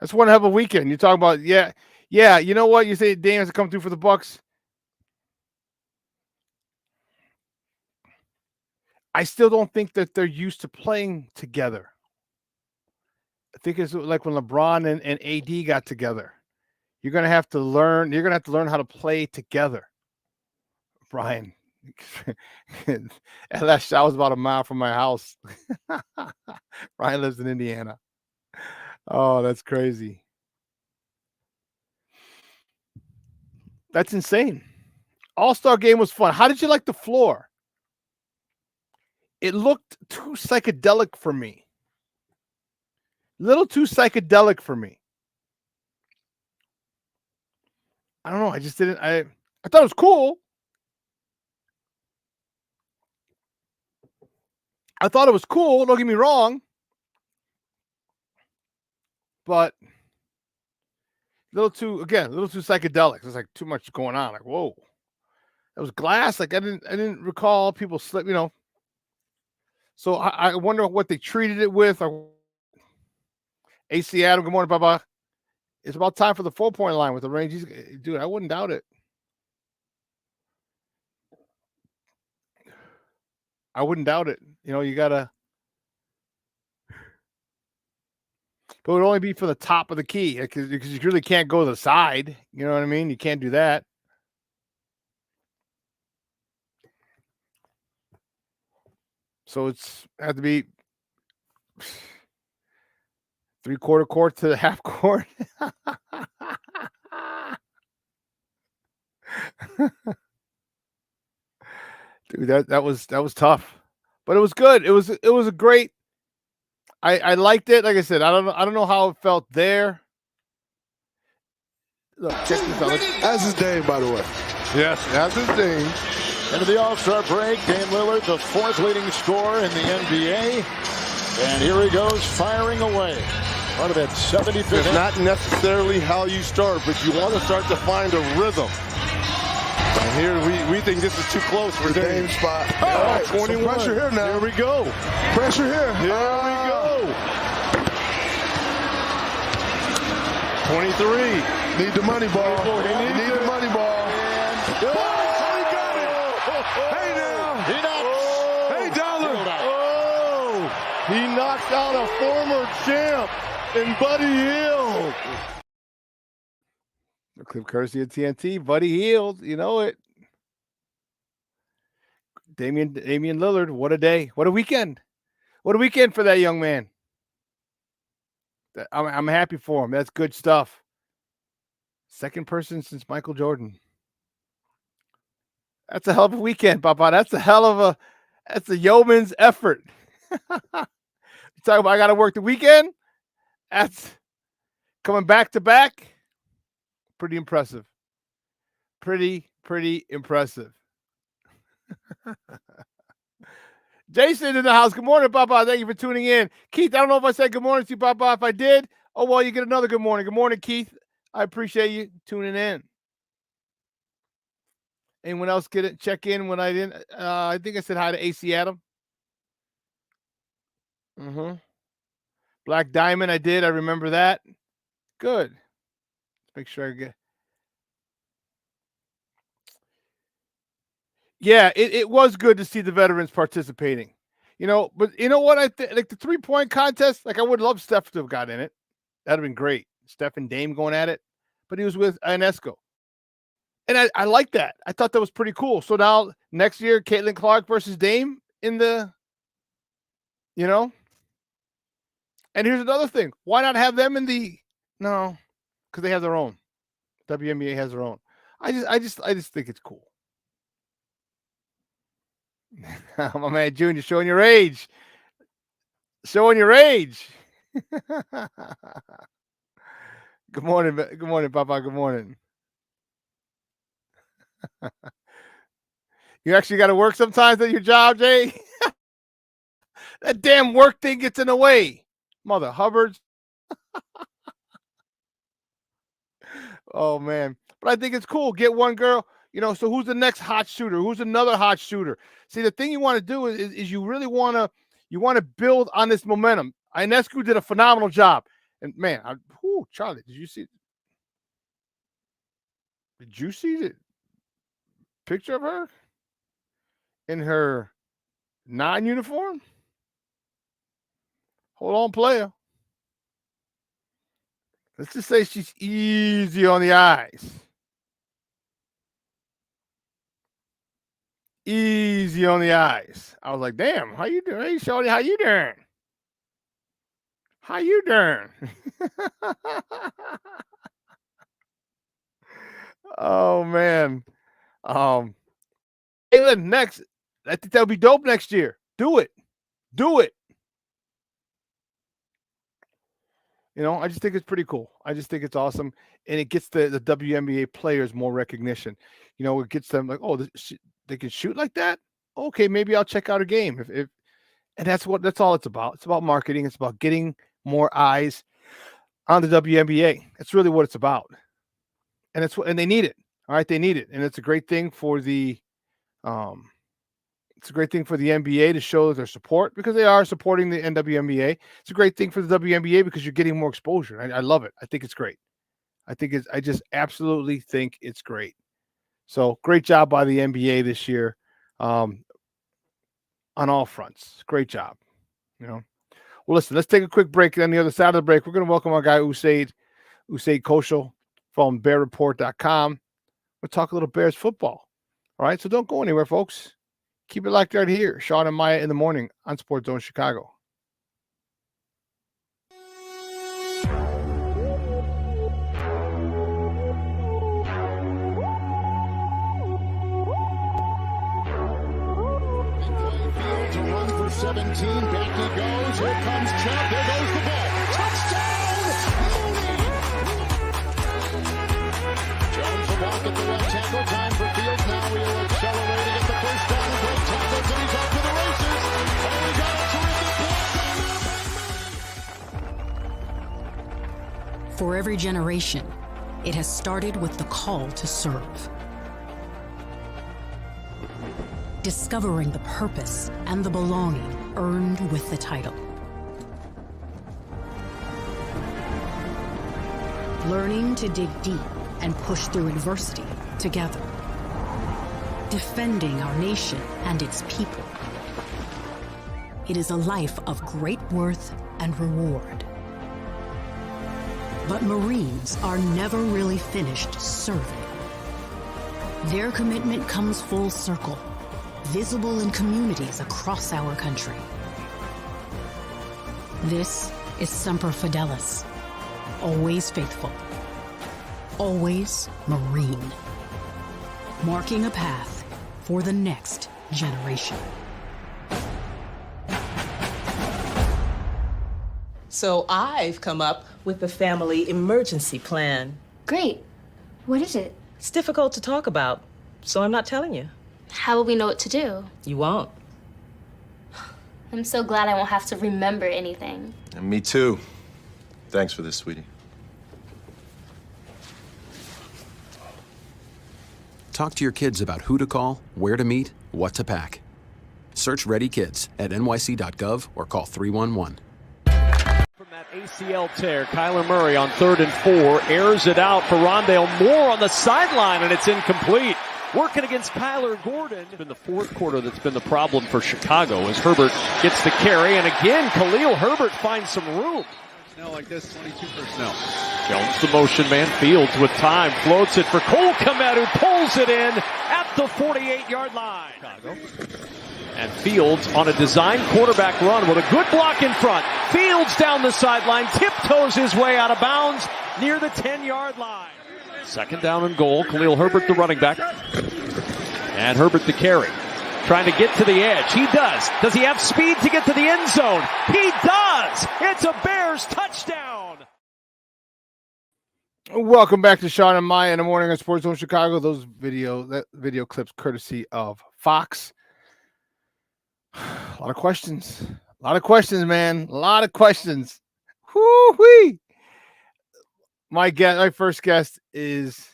You talk about, yeah. You know what? You say Dame has to come through for the Bucks. I still don't think that they're used to playing together. I think it's like when LeBron and AD got together. You're gonna have to learn how to play together. Brian. And that shot was about a mile from my house. Ryan lives in Indiana. Oh, that's crazy. That's insane. All-Star game was fun. How did you like the floor? It looked too psychedelic for me. A little too psychedelic for me. I don't know. I just didn't. I thought it was cool. Don't get me wrong. But a little too psychedelic. There's like too much going on. Like, whoa. It was glass. Like I didn't recall people slip, So I wonder what they treated it with. Or AC Adam, good morning, Baba. It's about time for the 4-point line with the range. Dude, I wouldn't doubt it. You gotta. But it would only be for the top of the key because you really can't go to the side. You know what I mean? You can't do that. So it's had to be 3/4 court to the half court. Dude, that was tough, but it was good. It was a great. I liked it. Like I said, I don't know how it felt there. Look, check this out. As is Dame, by the way. Yes, as is Dame. Into the All-Star break, Dame Lillard, the 4th leading scorer in the NBA. And here he goes, firing away. Part of that 75th. It's not necessarily how you start, but you want to start to find a rhythm. And here we think this is too close for Dame's spot. Oh, right, 21. Pressure here now. Here we go. Pressure here. Here we go. 23. Need the money ball. He needs the money ball. He got it. Hey now. He knocks. Hey Dollar. He knocks out a former champ in Buddy Hield. The clip courtesy of TNT. Buddy Hield. You know it. Damian Lillard. What a day. What a weekend. What a weekend for that young man. I'm happy for him. That's good stuff. Second person since Michael Jordan. That's a hell of a weekend, Papa. That's a yeoman's effort. You talk about I got to work the weekend. That's coming back to back. Pretty impressive. Pretty impressive. Jason in the house. Good morning, Papa. Thank you for tuning in. Keith, I don't know if I said good morning to you, Papa. If I did, oh, well, you get another good morning. Good morning, Keith. I appreciate you tuning in. Anyone else check in when I didn't? I think I said hi to AC Adam. Black Diamond, I did. I remember that. Good. Let's make sure I get. Yeah, it was good to see the veterans participating. But you know what? Like the 3-point contest, like I would love Steph to have got in it. That'd have been great. Steph and Dame going at it. But he was with Ionesco. And I like that. I thought that was pretty cool. So now next year, Caitlin Clark versus Dame in the, And here's another thing. Why not have them in the? No, because they have their own. WNBA has their own. I just think it's cool. My man Junior showing your age. Showing your age. Good morning, Papa. Good morning. You actually got to work sometimes at your job, Jay. That damn work thing gets in the way. Mother Hubbards. Oh, man. But I think it's cool. Get one girl. So who's the next hot shooter? Who's another hot shooter? See, the thing you want to do is you really want to build on this momentum. Ionescu did a phenomenal job. And, man, Charlie, did you see the picture of her in her non-uniform? Hold on, player. Let's just say she's easy on the eyes. Easy on the eyes. I was like, damn, how you doing? Hey, Shorty, how you doing? How you doing? Oh, man. Caitlin, next. I think that'll be dope next year. Do it. I just think it's pretty cool. I just think it's awesome. And it gets the WNBA players more recognition. It gets them like, oh, they can shoot like that? Okay, maybe I'll check out a game. And that's all it's about. It's about marketing. It's about getting more eyes on the WNBA. That's really what it's about. And they need it. All right, they need it. And it's a great thing for the NBA to show their support because they are supporting the WNBA. It's a great thing for the WNBA because you're getting more exposure. I love it. I think it's great. I just absolutely think it's great. So great job by the NBA this year on all fronts. Great job. Well, listen, let's take a quick break. And on the other side of the break, we're going to welcome our guy, Usaid Koshal from BearReport.com. We'll talk a little Bears football. All right, so don't go anywhere, folks. Keep it locked right here. Shawn and Maya in the morning on Sports Zone Chicago. 17. Back he goes. Here comes Chubb. There goes the ball. Touchdown! Mooney! Jones will walk at the left tackle. Time for Fields. Now he'll accelerate to get the first down. Great tackles, and he's off to the races. Oh, he got a terrific block. For every generation, it has started with the call to serve. Discovering the purpose and the belonging earned with the title. Learning to dig deep and push through adversity together. Defending our nation and its people. It is a life of great worth and reward. But Marines are never really finished serving. Their commitment comes full circle, visible in communities across our country. This is Semper Fidelis, always faithful, always Marine, marking a path for the next generation. So I've come up with the family emergency plan. Great. What is it? It's difficult to talk about, so I'm not telling you. How will we know what to do? You won't. I'm so glad I won't have to remember anything. And me too. Thanks for this, sweetie. Talk to your kids about who to call, where to meet, what to pack. Search Ready Kids at nyc.gov or call 311. From that ACL tear, Kyler Murray on 3rd and 4 airs it out for Rondale Moore on the sideline, and it's incomplete. Working against Kyler Gordon. It's been the fourth quarter that's been the problem for Chicago as Herbert gets the carry, and again, Khalil Herbert finds some room. Personnel like this, 22 personnel. Jones, the motion man, Fields with time, floats it for Cole Kmet, who pulls it in at the 48-yard line. Chicago. And Fields on a design quarterback run with a good block in front. Fields down the sideline, tiptoes his way out of bounds near the 10-yard line. Second down and goal. Khalil Herbert, the running back. And Herbert, the carry. Trying to get to the edge. He does. Does he have speed to get to the end zone? He does. It's a Bears touchdown. Welcome back to Shawn and Maya in the morning on Sports Zone Chicago. Those video clips courtesy of Fox. A lot of questions. A lot of questions, man. A lot of questions. Whoo-wee. My first guest is,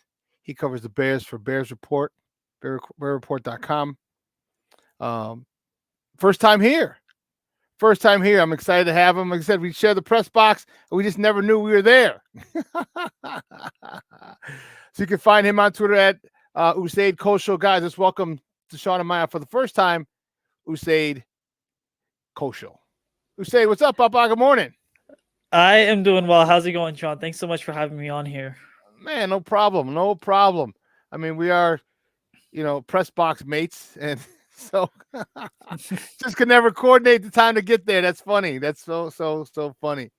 he covers the Bears for Bears Report, bearreport.com. First time here. I'm excited to have him. Like I said, we share the press box, and we just never knew we were there. So you can find him on Twitter at Usaid Kosho. Guys, let's welcome to Shawn and Maya for the first time, Usaid Kosho. Usaid, what's up, Papa? Good morning. I am doing well. How's it going, Shawn? Thanks so much for having me on here. Man, no problem. No problem. I mean, we are, press box mates, and so just could never coordinate the time to get there. That's funny. That's so funny.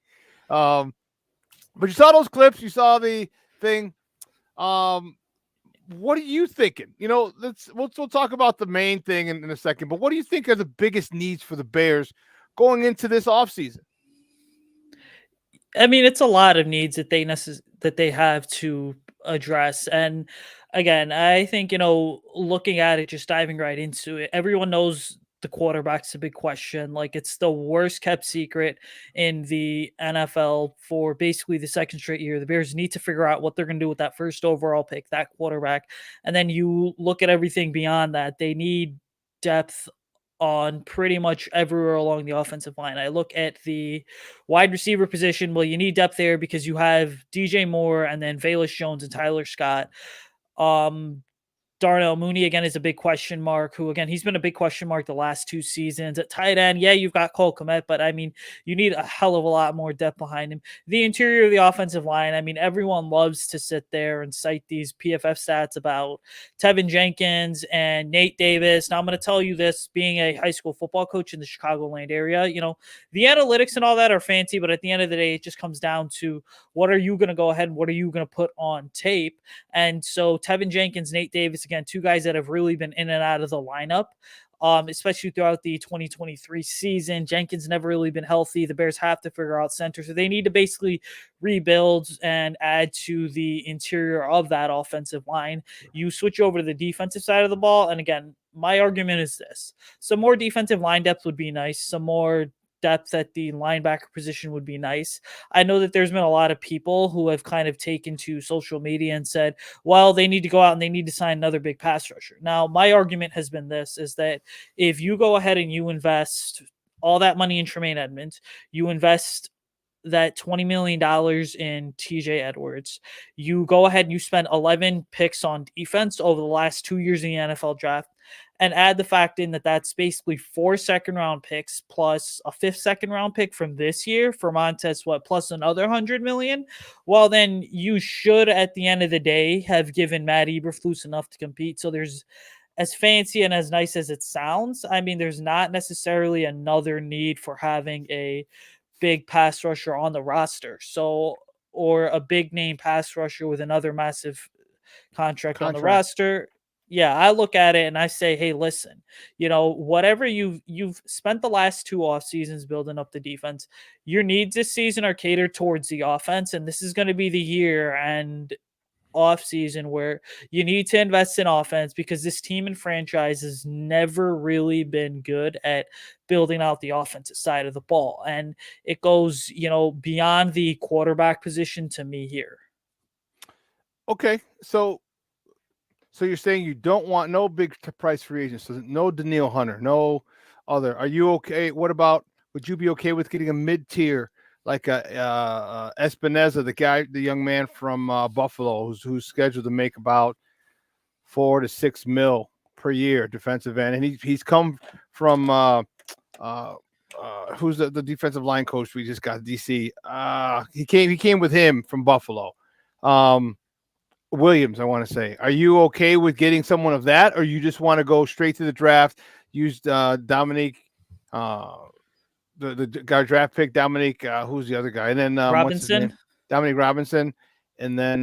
But you saw those clips. You saw the thing. What are you thinking? We'll talk about the main thing in a second. But what do you think are the biggest needs for the Bears going into this offseason? I mean, it's a lot of needs that they have to address. And again, I think, looking at it, just diving right into it, everyone knows the quarterback's a big question. Like, it's the worst kept secret in the NFL for basically the second straight year. The Bears need to figure out what they're going to do with that first overall pick, that quarterback. And then you look at everything beyond that. They need depth on pretty much everywhere along the offensive line. I look at the wide receiver position. Well, you need depth there because you have DJ Moore and then Velus Jones and Tyler Scott. Darnell Mooney, again, is a big question mark, who, again, he's been a big question mark the last 2 seasons. At tight end, yeah, you've got Cole Kmet, but, I mean, you need a hell of a lot more depth behind him. The interior of the offensive line, I mean, everyone loves to sit there and cite these PFF stats about Tevin Jenkins and Nate Davis. Now, I'm going to tell you this, being a high school football coach in the Chicagoland area, the analytics and all that are fancy, but at the end of the day, it just comes down to what are you going to go ahead and what are you going to put on tape? And so Tevin Jenkins, Nate Davis, again, two guys that have really been in and out of the lineup. Especially throughout the 2023 season. Jenkins never really been healthy. The Bears have to figure out center. So they need to basically rebuild and add to the interior of that offensive line. You switch over to the defensive side of the ball. And again, my argument is this. Some more defensive line depth would be nice. Some more depth at the linebacker position would be nice. I know that there's been a lot of people who have kind of taken to social media and said, well, they need to go out and they need to sign another big pass rusher. Now, my argument has been this, is that if you go ahead and you invest all that money in Tremaine Edmonds, you invest that $20 million in TJ Edwards, you go ahead and you spend 11 picks on defense over the last 2 years in the NFL draft, and add the fact in that that's basically 4 second-round picks plus a 5th second-round pick from this year for Montez Sweat, plus another $100 million. Well, then you should, at the end of the day, have given Matt Eberflus enough to compete. So there's, as fancy and as nice as it sounds, I mean, there's not necessarily another need for having a big pass rusher on the roster. So, or a big name pass rusher with another massive contract on the roster. Yeah, I look at it and I say, hey, listen, whatever you've spent the last 2 off seasons building up the defense, your needs this season are catered towards the offense, and this is going to be the year and off season where you need to invest in offense, because this team and franchise has never really been good at building out the offensive side of the ball, and it goes beyond the quarterback position to me here. Okay, so you're saying you don't want no big price free agents, so no Danielle Hunter, no other. Are you okay? What about, would you be okay with getting a mid-tier like a Espinoza, the young man from Buffalo, who's scheduled to make about $4 to $6 million per year, defensive end, and he's come from who's the defensive line coach we just got, DC? He came with him from Buffalo. Williams, I want to say. Are you okay with getting someone of that, or you just want to go straight to the draft, use Dominique, the guy draft pick, Dominique, who's the other guy? And then Robinson. Dominique Robinson, and then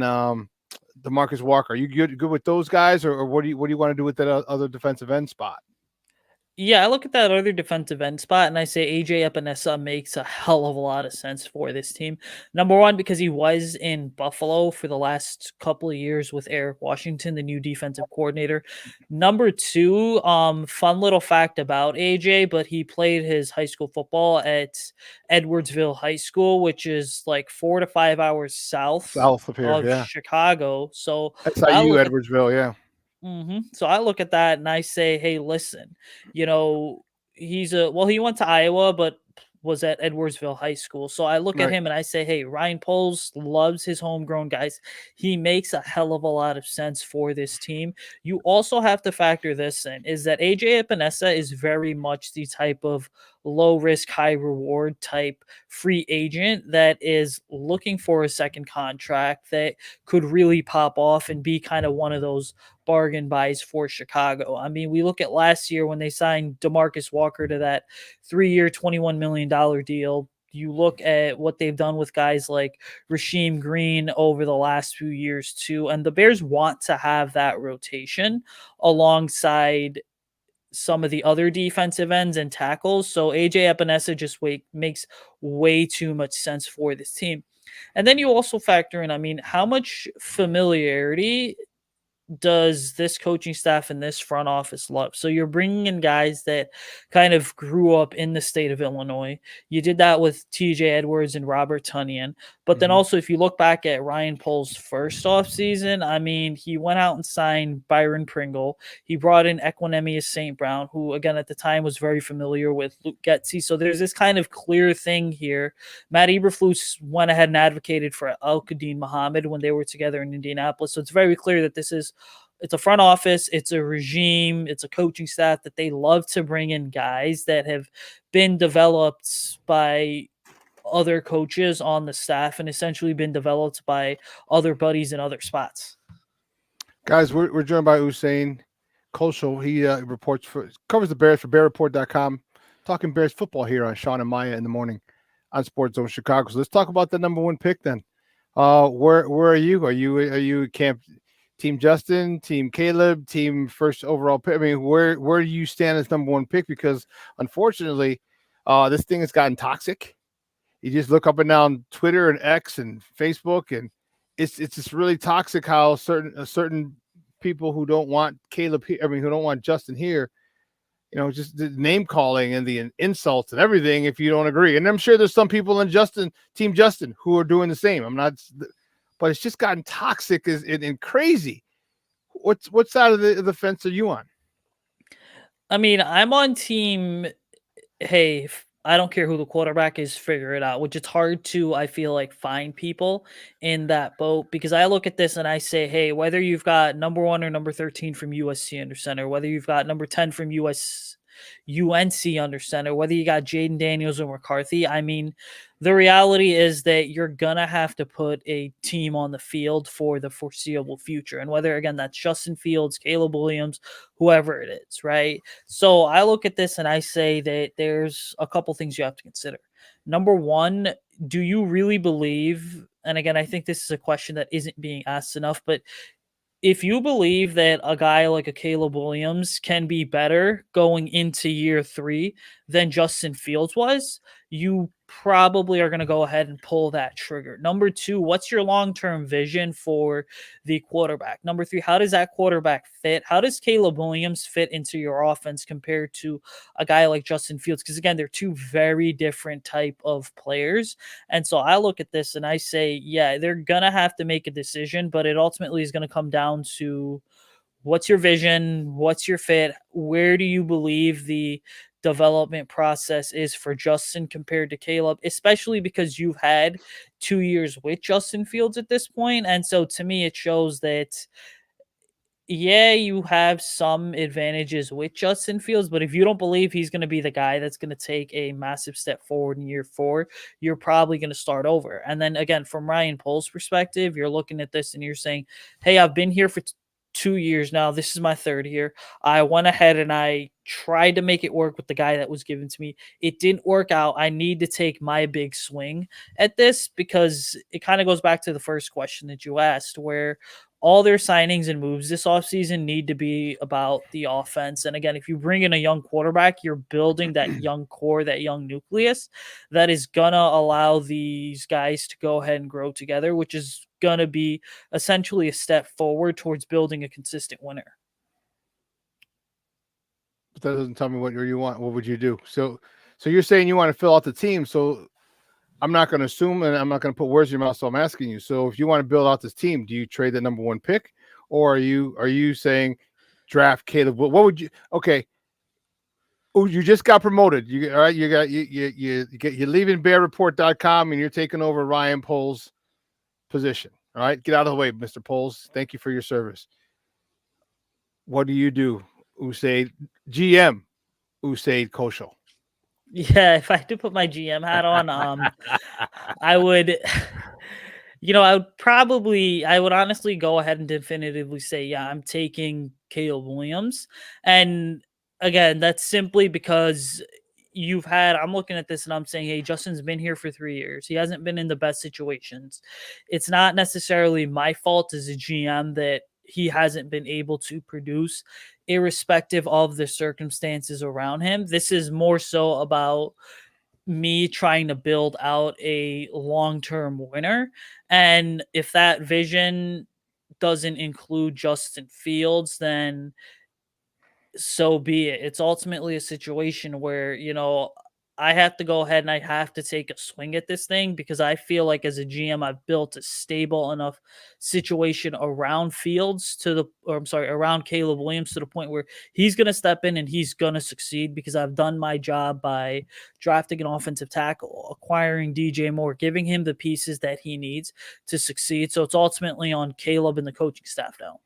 DeMarcus Walker. Are you good with those guys, or what do you want to do with that other defensive end spot? Yeah, I look at that other defensive end spot and I say AJ Epinesa makes a hell of a lot of sense for this team. Number one, because he was in Buffalo for the last couple of years with Eric Washington, the new defensive coordinator. Number two, fun little fact about AJ, but he played his high school football at Edwardsville High School, which is like 4 to 5 hours south of here, Chicago. So that's how you Edwardsville, yeah. So I look at that and I say, hey, listen, he went to Iowa, but was at Edwardsville High School. So I look at him and I say, hey, Ryan Poles loves his homegrown guys. He makes a hell of a lot of sense for this team. You also have to factor this in, is that AJ Epinesa is very much the type of low risk, high reward type free agent that is looking for a second contract that could really pop off and be kind of one of those bargain buys for Chicago. I mean, we look at last year when they signed DeMarcus Walker to that 3-year, $21 million deal. You look at what they've done with guys like Rasheem Green over the last few years too, and the Bears want to have that rotation alongside some of the other defensive ends and tackles. So AJ Epinesa just makes way too much sense for this team. And then you also factor in, I mean, how much familiarity does this coaching staff and this front office love? So you're bringing in guys that kind of grew up in the state of Illinois. You did that with TJ Edwards and Robert Tonyan. But then also, if you look back at Ryan Poles' first offseason, I mean, he went out and signed Byron Pringle. He brought in Equinemius St. Brown, who, again, at the time was very familiar with Luke Getsy. So there's this kind of clear thing here. Matt Eberflus went ahead and advocated for Al-Qadim Muhammad when they were together in Indianapolis. So it's very clear that it's a front office, it's a regime, it's a coaching staff that they love to bring in guys that have been developed by other coaches on the staff and essentially been developed by other buddies in other spots. Guys, we're joined by Usain Koshal. He covers the Bears for BearReport.com, talking Bears football here on Shawn and Maya in the morning on Sports Zone Chicago. So let's talk about the number one pick then. Where are you? Are you camp Team Justin, Team Caleb, Team first overall pick? I mean, where do you stand as number one pick? Because unfortunately, this thing has gotten toxic. You just look up and down Twitter and X and Facebook, and it's just really toxic how certain people who don't want Caleb here, I mean, who don't want Justin here, just the name calling and the insults and everything if you don't agree. And I'm sure there's some people in Team Justin who are doing the same. But it's just gotten toxic and crazy. What side of the fence are you on? I mean, I'm on team, hey, I don't care who the quarterback is, figure it out, which it's hard to, I feel like, find people in that boat, because I look at this and I say, hey, whether you've got number 1 or number 13 from USC under center, whether you've got number 10 from UNC under center, whether you got Jaden Daniels or McCarthy, I mean, the reality is that you're going to have to put a team on the field for the foreseeable future. And whether, again, that's Justin Fields, Caleb Williams, whoever it is, right? So I look at this and I say that there's a couple things you have to consider. Number one, do you really believe, and again, I think this is a question that isn't being asked enough, but if you believe that a guy like a Caleb Williams can be better going into year 3 than Justin Fields was, you probably are going to go ahead and pull that trigger. Number 2, what's your long-term vision for the quarterback? Number 3, how does that quarterback fit? How does Caleb Williams fit into your offense compared to a guy like Justin Fields? Because again, they're two very different type of players. And so I look at this and I say, yeah, they're going to have to make a decision, but it ultimately is going to come down to what's your vision? What's your fit? Where do you believe the development process is for Justin compared to Caleb, especially because you've had 2 years with Justin Fields at this point. And so to me, it shows that, yeah, you have some advantages with Justin Fields, but if you don't believe he's going to be the guy that's going to take a massive step forward in year 4, you're probably going to start over. And then again, from Ryan Pohl's perspective, you're looking at this and you're saying, hey, I've been here for 2 years now. This is my 3rd year. I went ahead and I tried to make it work with the guy that was given to me. It didn't work out. I need to take my big swing at this, because it kind of goes back to the first question that you asked, where all their signings and moves this offseason need to be about the offense. And again, if you bring in a young quarterback, you're building that young core, that young nucleus that is going to allow these guys to go ahead and grow together, which is going to be essentially a step forward towards building a consistent winner. But that doesn't tell me what you want. What would you do? So you're saying you want to fill out the team. So I'm not going to assume, and I'm not going to put words in your mouth. So I'm asking you. So if you want to build out this team, do you trade the number 1 pick, or are you saying draft Caleb? What would you? Okay. Oh, you just got promoted. All right. You're leaving BearReport.com and you're taking over Ryan Pohl's position. All right. Get out of the way, Mr. Poles. Thank you for your service. What do you do? Usaid GM Usaid Koshal. Yeah, if I had to put my GM hat on, I would, I would honestly go ahead and definitively say, yeah, I'm taking Caleb Williams. And again, that's simply because I'm looking at this and I'm saying, hey, Justin's been here for 3 years. He hasn't been in the best situations. It's not necessarily my fault as a GM that he hasn't been able to produce, irrespective of the circumstances around him. This is more so about me trying to build out a long-term winner. And if that vision doesn't include Justin Fields, then so be it. It's ultimately a situation where, I have to go ahead and I have to take a swing at this thing, because I feel like as a GM, I've built a stable enough situation around around Caleb Williams, to the point where he's going to step in and he's going to succeed, because I've done my job by drafting an offensive tackle, acquiring DJ Moore, giving him the pieces that he needs to succeed. So it's ultimately on Caleb and the coaching staff now.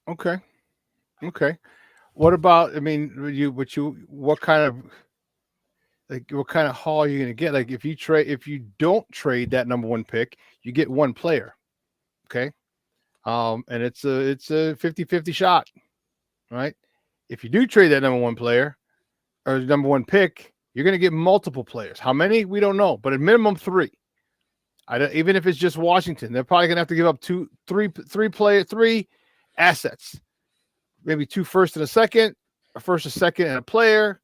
Okay. What about, I mean, what kind of haul are you going to get? Like if you don't trade that number 1 pick, you get 1 player. Okay. And it's a 50-50 shot, right? If you do trade that number 1 player or number 1 pick, you're going to get multiple players. How many? We don't know, but at minimum 3. Even if it's just Washington, they're probably gonna have to give up three assets, maybe 2 firsts and a second, a first, a second, and a player,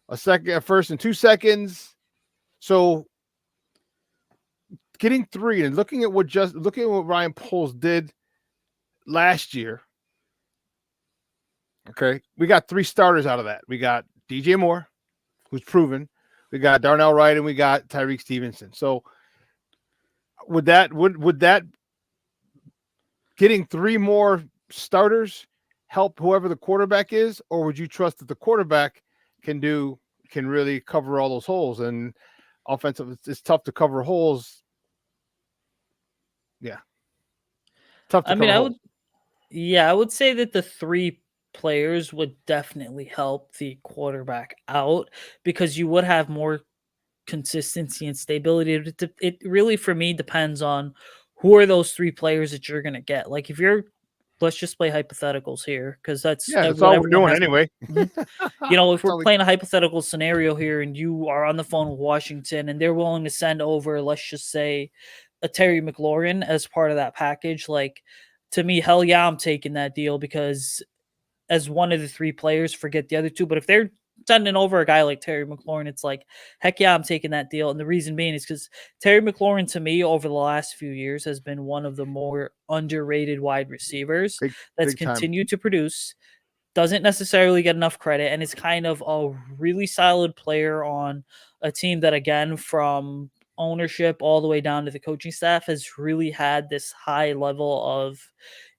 a first and 2 seconds. So getting 3 and looking at what Ryan Poles did last year. Okay, we got 3 starters out of that. We got DJ Moore, who's proven. We got Darnell Wright, and we got Tyreek Stevenson. So would that getting 3 more starters help whoever the quarterback is, or would you trust that the quarterback can really cover all those holes? And offensive, it's tough to cover holes. Yeah, tough to cover holes. I would say that the 3 players would definitely help the quarterback out because you would have more consistency and stability. It really, for me, depends on who are those 3 players that you're going to get. Like if you're, let's just play hypotheticals here because that's all we're doing anyway. If we're playing a hypothetical scenario here and you are on the phone with Washington and they're willing to send over, let's just say, a Terry McLaurin as part of that package, like to me, hell yeah, I'm taking that deal because as one of the 3 players, forget the other 2. But if they're sending over a guy like Terry McLaurin, it's like, heck yeah, I'm taking that deal. And the reason being is because Terry McLaurin, to me, over the last few years, has been one of the more underrated wide receivers that's continued to produce, doesn't necessarily get enough credit, and is kind of a really solid player on a team that, again, from ownership all the way down to the coaching staff, has really had this high level of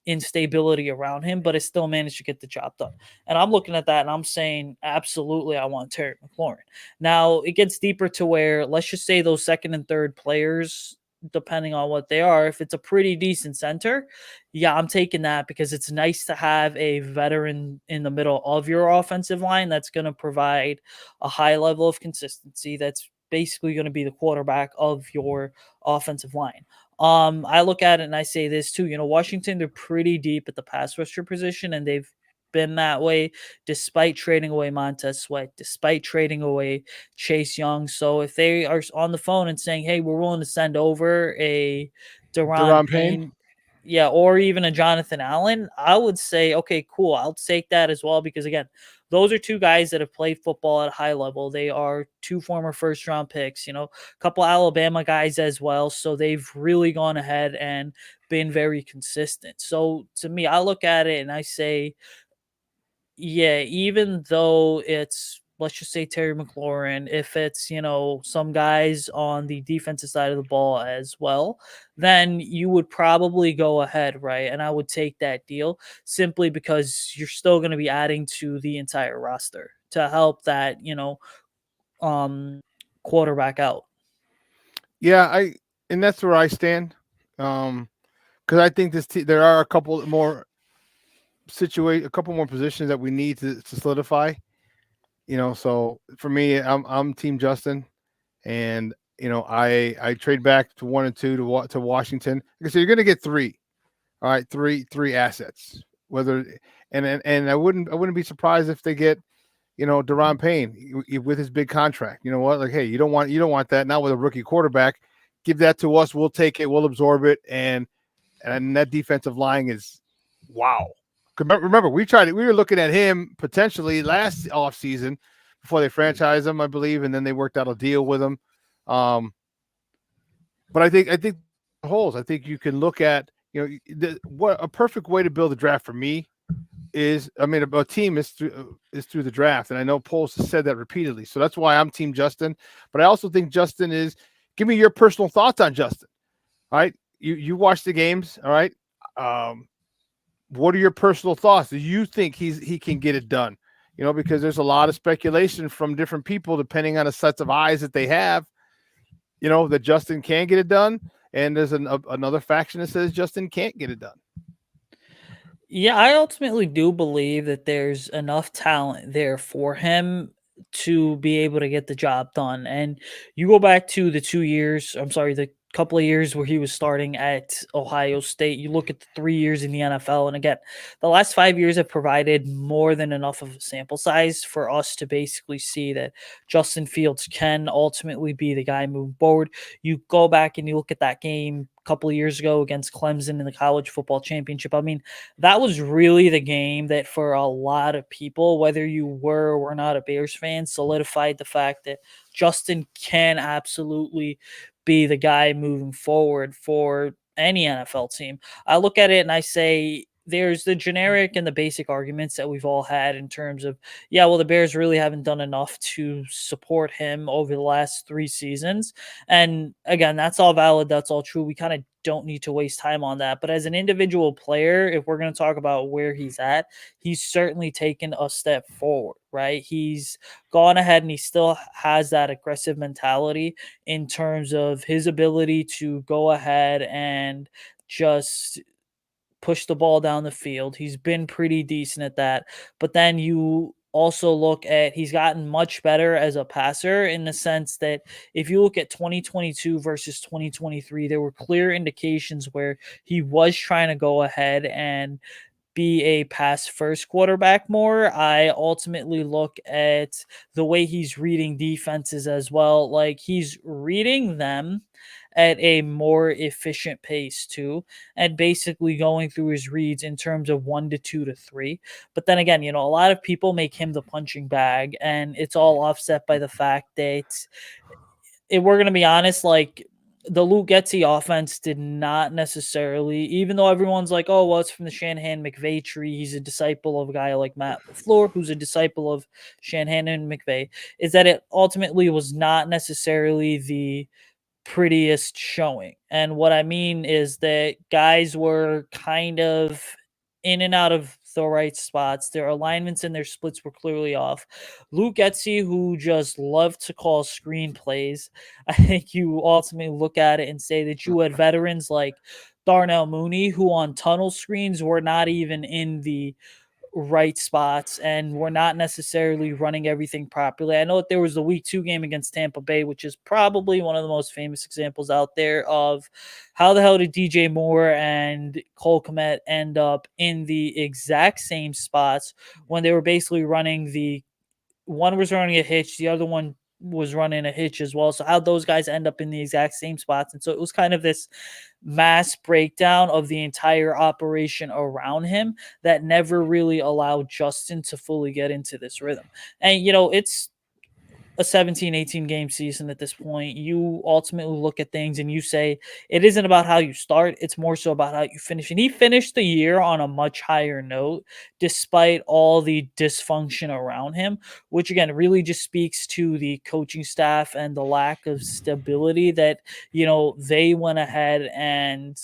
instability around him, but has still managed to get the job done. And I'm looking at that and I'm saying, absolutely, I want Terry McLaurin. Now, it gets deeper to where, let's just say those second and third players, depending on what they are, if it's a pretty decent center, yeah, I'm taking that because it's nice to have a veteran in the middle of your offensive line that's going to provide a high level of consistency that's basically going to be the quarterback of your offensive line. I look at it and I say this too, Washington, they're pretty deep at the pass rusher position, and they've been that way despite trading away Montez Sweat, despite trading away Chase Young. So if they are on the phone and saying, hey, we're willing to send over a Deron Payne, or even a Jonathan Allen, I would say, okay, cool, I'll take that as well because, again, those are 2 guys that have played football at a high level. They are 2 former first-round picks, a couple Alabama guys as well. So they've really gone ahead and been very consistent. So to me, I look at it and I say, yeah, even though it's, let's just say Terry McLaurin, if it's, some guys on the defensive side of the ball as well, then you would probably go ahead, right? And I would take that deal simply because you're still going to be adding to the entire roster to help that, quarterback out. Yeah, and that's where I stand. Because I think there are a couple more positions that we need to solidify. So for me, I'm Team Justin, and I trade back to 1 and 2 to Washington. Like I said, you're going to get 3. All right, three assets. And I wouldn't be surprised if they get Deron Payne with his big contract. You know what? Like, hey, you don't want that. Not with a rookie quarterback. Give that to us. We'll take it. We'll absorb it. And that defensive line is wow. Remember, we were looking at him potentially last offseason before they franchised him, I believe, and then they worked out a deal with him. But I think holes. I think you can look at what a perfect way to build a draft for me is. I mean, a team is through the draft, and I know Poles has said that repeatedly. So that's why I'm Team Justin. But I also think Justin is. Give me your personal thoughts on Justin. All right, you watch the games. All right. What are your personal thoughts? Do you think he can get it done? Because there's a lot of speculation from different people, depending on the sets of eyes that they have, that Justin can get it done. And there's another faction that says Justin can't get it done. Yeah, I ultimately do believe that there's enough talent there for him to be able to get the job done. And you go back to the couple of years where he was starting at Ohio State. You look at the 3 years in the NFL, and again, the last 5 years have provided more than enough of a sample size for us to basically see that Justin Fields can ultimately be the guy moving forward. You go back and you look at that game a couple of years ago against Clemson in the college football championship. I mean, that was really the game that for a lot of people, whether you were or were not a Bears fan, solidified the fact that Justin can absolutely be the guy moving forward for any NFL team. I look at it and I say there's the generic and the basic arguments that we've all had in terms of, yeah, well, the Bears really haven't done enough to support him over the last 3 seasons. And again, that's all valid. That's all true. We kind of don't need to waste time on that. But as an individual player, if we're going to talk about where he's at, he's certainly taken a step forward, right? He's gone ahead and he still has that aggressive mentality in terms of his ability to go ahead and just push the ball down the field. He's been pretty decent at that. But then you also look at he's gotten much better as a passer in the sense that if you look at 2022 versus 2023, there were clear indications where he was trying to go ahead and be a pass first quarterback more. I ultimately look at the way he's reading defenses as well. Like he's reading them at a more efficient pace too, and basically going through his reads in terms of 1 to 2 to 3. But then again, a lot of people make him the punching bag, and it's all offset by the fact that if we're going to be honest, like the Luke Getsy offense did not necessarily, even though everyone's like, oh, well, it's from the Shanahan McVay tree. He's a disciple of a guy like Matt LaFleur, who's a disciple of Shanahan and McVay, is that it ultimately was not necessarily the prettiest showing. And what I mean is that guys were kind of in and out of the right spots. Their alignments and their splits were clearly off. Luke Getsy, who just loved to call screenplays, I think you ultimately look at it and say that you had veterans like Darnell Mooney, who on tunnel screens were not even in the right spots and we're not necessarily running everything properly. I know that there was the week 2 game against Tampa Bay, which is probably one of the most famous examples out there of how the hell did DJ Moore and Cole Kmet end up in the exact same spots when they were basically running one was running a hitch, the other one was running a hitch as well. So how those guys end up in the exact same spots. And so it was kind of this mass breakdown of the entire operation around him that never really allowed Justin to fully get into this rhythm. And, it's a 17-18 game season at this point. You ultimately look at things and you say it isn't about how you start, it's more so about how you finish. And he finished the year on a much higher note despite all the dysfunction around him, which again really just speaks to the coaching staff and the lack of stability that they went ahead and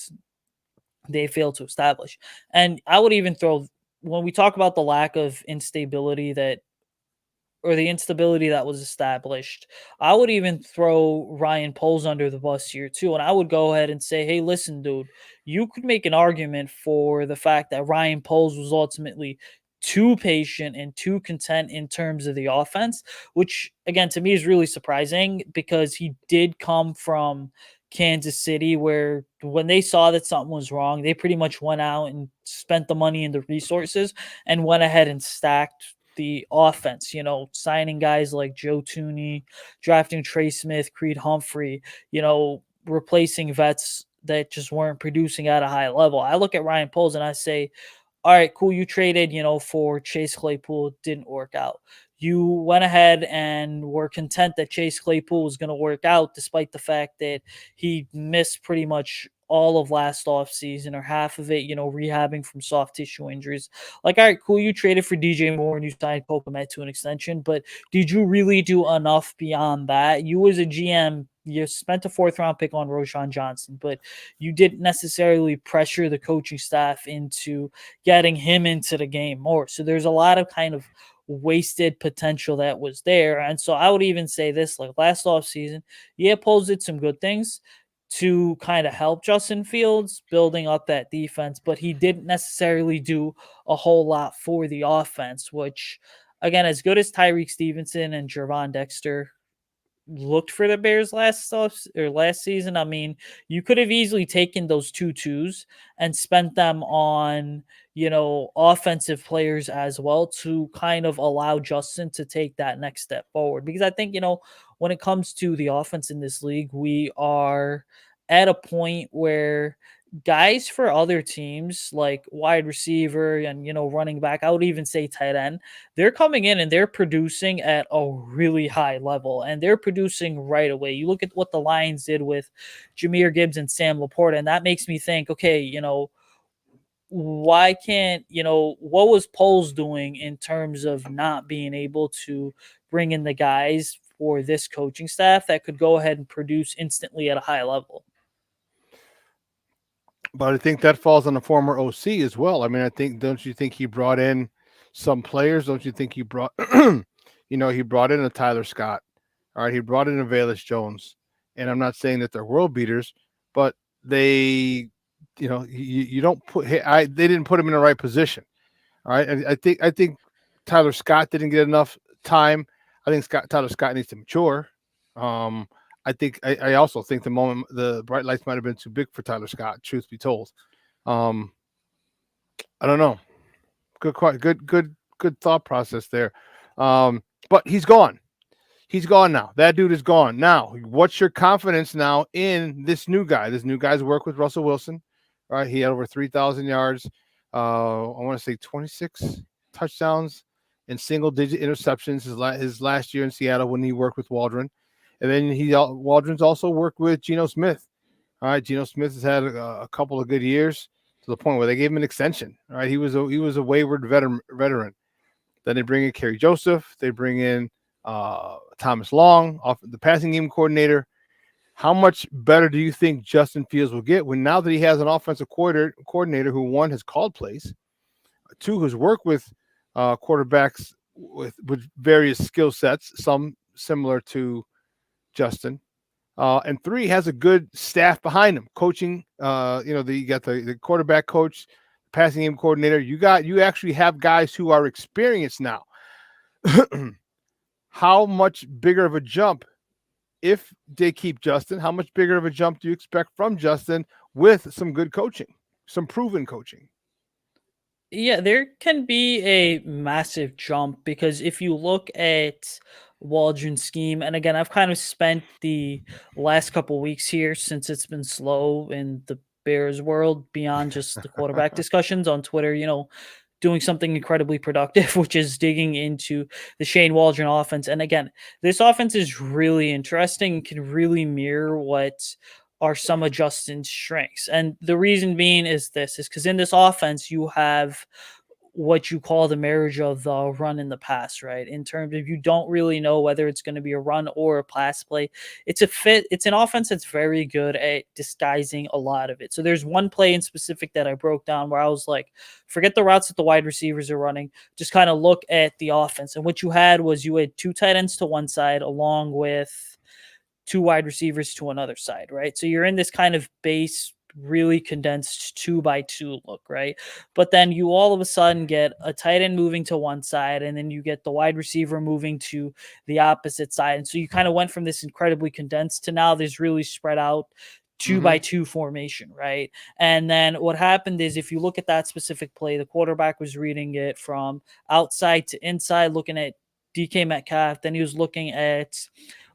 they failed to establish. And I would even throw, when we talk about the lack of instability or the instability that was established, I would even throw Ryan Poles under the bus here too. And I would go ahead and say, hey, listen, dude, you could make an argument for the fact that Ryan Poles was ultimately too patient and too content in terms of the offense, which again, to me is really surprising because he did come from Kansas City, where when they saw that something was wrong, they pretty much went out and spent the money and the resources and went ahead and stacked the offense, signing guys like Joe Tooney, drafting Trey Smith, Creed Humphrey, replacing vets that just weren't producing at a high level. I look at Ryan Poles and I say, all right, cool. You traded, for Chase Claypool. Didn't work out. You went ahead and were content that Chase Claypool was going to work out despite the fact that he missed pretty much all of last offseason or half of it, rehabbing from soft tissue injuries. Like, all right, cool. You traded for DJ Moore and you signed Cole Kmet to an extension, but did you really do enough beyond that? You as a GM, you spent a 4th round pick on Roshan Johnson, but you didn't necessarily pressure the coaching staff into getting him into the game more. So there's a lot of kind of wasted potential that was there. And so I would even say this, like last offseason, Poles did some good things to kind of help Justin Fields building up that defense, but he didn't necessarily do a whole lot for the offense, which again, as good as Tyreek Stevenson and Jervon Dexter looked for the Bears last season. I mean, you could have easily taken those 2-2s and spent them on, offensive players as well to kind of allow Justin to take that next step forward. Because I think, when it comes to the offense in this league, we are at a point where guys for other teams like wide receiver and running back, I would even say tight end, they're coming in and they're producing at a really high level and they're producing right away. You look at what the Lions did with Jahmyr Gibbs and Sam Laporta, and that makes me think, okay, why can't, what was Poles doing in terms of not being able to bring in the guys for this coaching staff that could go ahead and produce instantly at a high level? But I think that falls on the former OC as well. I mean, don't you think he brought in some players? Don't you think he brought, he brought in a Tyler Scott. All right. He brought in a Velus Jones. And I'm not saying that they're world beaters, but they, you don't put, they didn't put him in the right position. All right. I think Tyler Scott didn't get enough time. I think Tyler Scott needs to mature. I also think the bright lights might have been too big for Tyler Scott, truth be told. I don't know. Good thought process there. But he's gone. He's gone now. That dude is gone. Now, what's your confidence now in this new guy? This new guy's work with Russell Wilson. All right. He had over 3,000 yards. I want to say 26 touchdowns and single-digit interceptions his last year in Seattle when he worked with Waldron. And then Waldron's also worked with Geno Smith. All right, Geno Smith has had a couple of good years to the point where they gave him an extension. All right, he was a wayward veteran. Then they bring in Kerry Joseph. They bring in Thomas Long, off the passing game coordinator. How much better do you think Justin Fields will get now that he has an offensive coordinator who, one, has called plays, two, has worked with quarterbacks with various skill sets, some similar to Justin, and three, has a good staff behind him, coaching. You got the quarterback coach, passing game coordinator. You actually have guys who are experienced now. How much bigger of a jump, if they keep Justin, how much bigger of a jump do you expect from Justin with some good coaching, some proven coaching? Yeah, there can be a massive jump because if you look at Waldron's scheme, and again, I've kind of spent the last couple weeks here since it's been slow in the Bears world beyond just the quarterback discussions on Twitter, doing something incredibly productive, which is digging into the Shane Waldron offense. And again, this offense is really interesting and can really mirror what are some of Justin's strengths. And the reason being is because in this offense, you have what you call the marriage of the run and the pass, right? In terms of you don't really know whether it's going to be a run or a pass play. It's an offense that's very good at disguising a lot of it. So there's one play in specific that I broke down where I was like, forget the routes that the wide receivers are running, just kind of look at the offense. And what you had two tight ends to one side along with two wide receivers to another side, right? So you're in this kind of base, really condensed 2x2 look, right? But then you all of a sudden get a tight end moving to one side, and then you get the wide receiver moving to the opposite side. And so you kind of went from this incredibly condensed to now this really spread out 2x2 formation, right? And then what happened is if you look at that specific play, the quarterback was reading it from outside to inside, looking at DK Metcalf, then he was looking at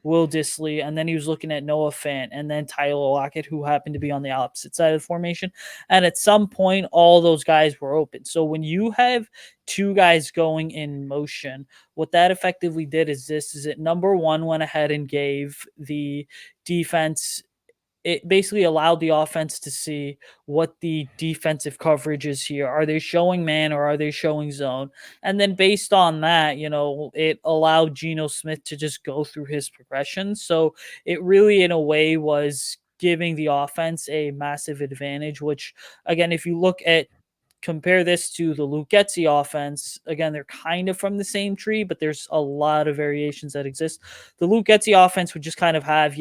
Will Dissly, and then he was looking at Noah Fant, and then Tyler Lockett, who happened to be on the opposite side of the formation. And at some point, all those guys were open. So when you have two guys going in motion, what that effectively did is it number one went ahead and gave the defense, it basically allowed the offense to see what the defensive coverage is here. Are they showing man or are they showing zone? And then based on that, it allowed Geno Smith to just go through his progression. So it really, in a way, was giving the offense a massive advantage, which, again, if you compare this to the Luke Getsy offense, again, they're kind of from the same tree, but there's a lot of variations that exist. The Luke Getsy offense would just kind of have,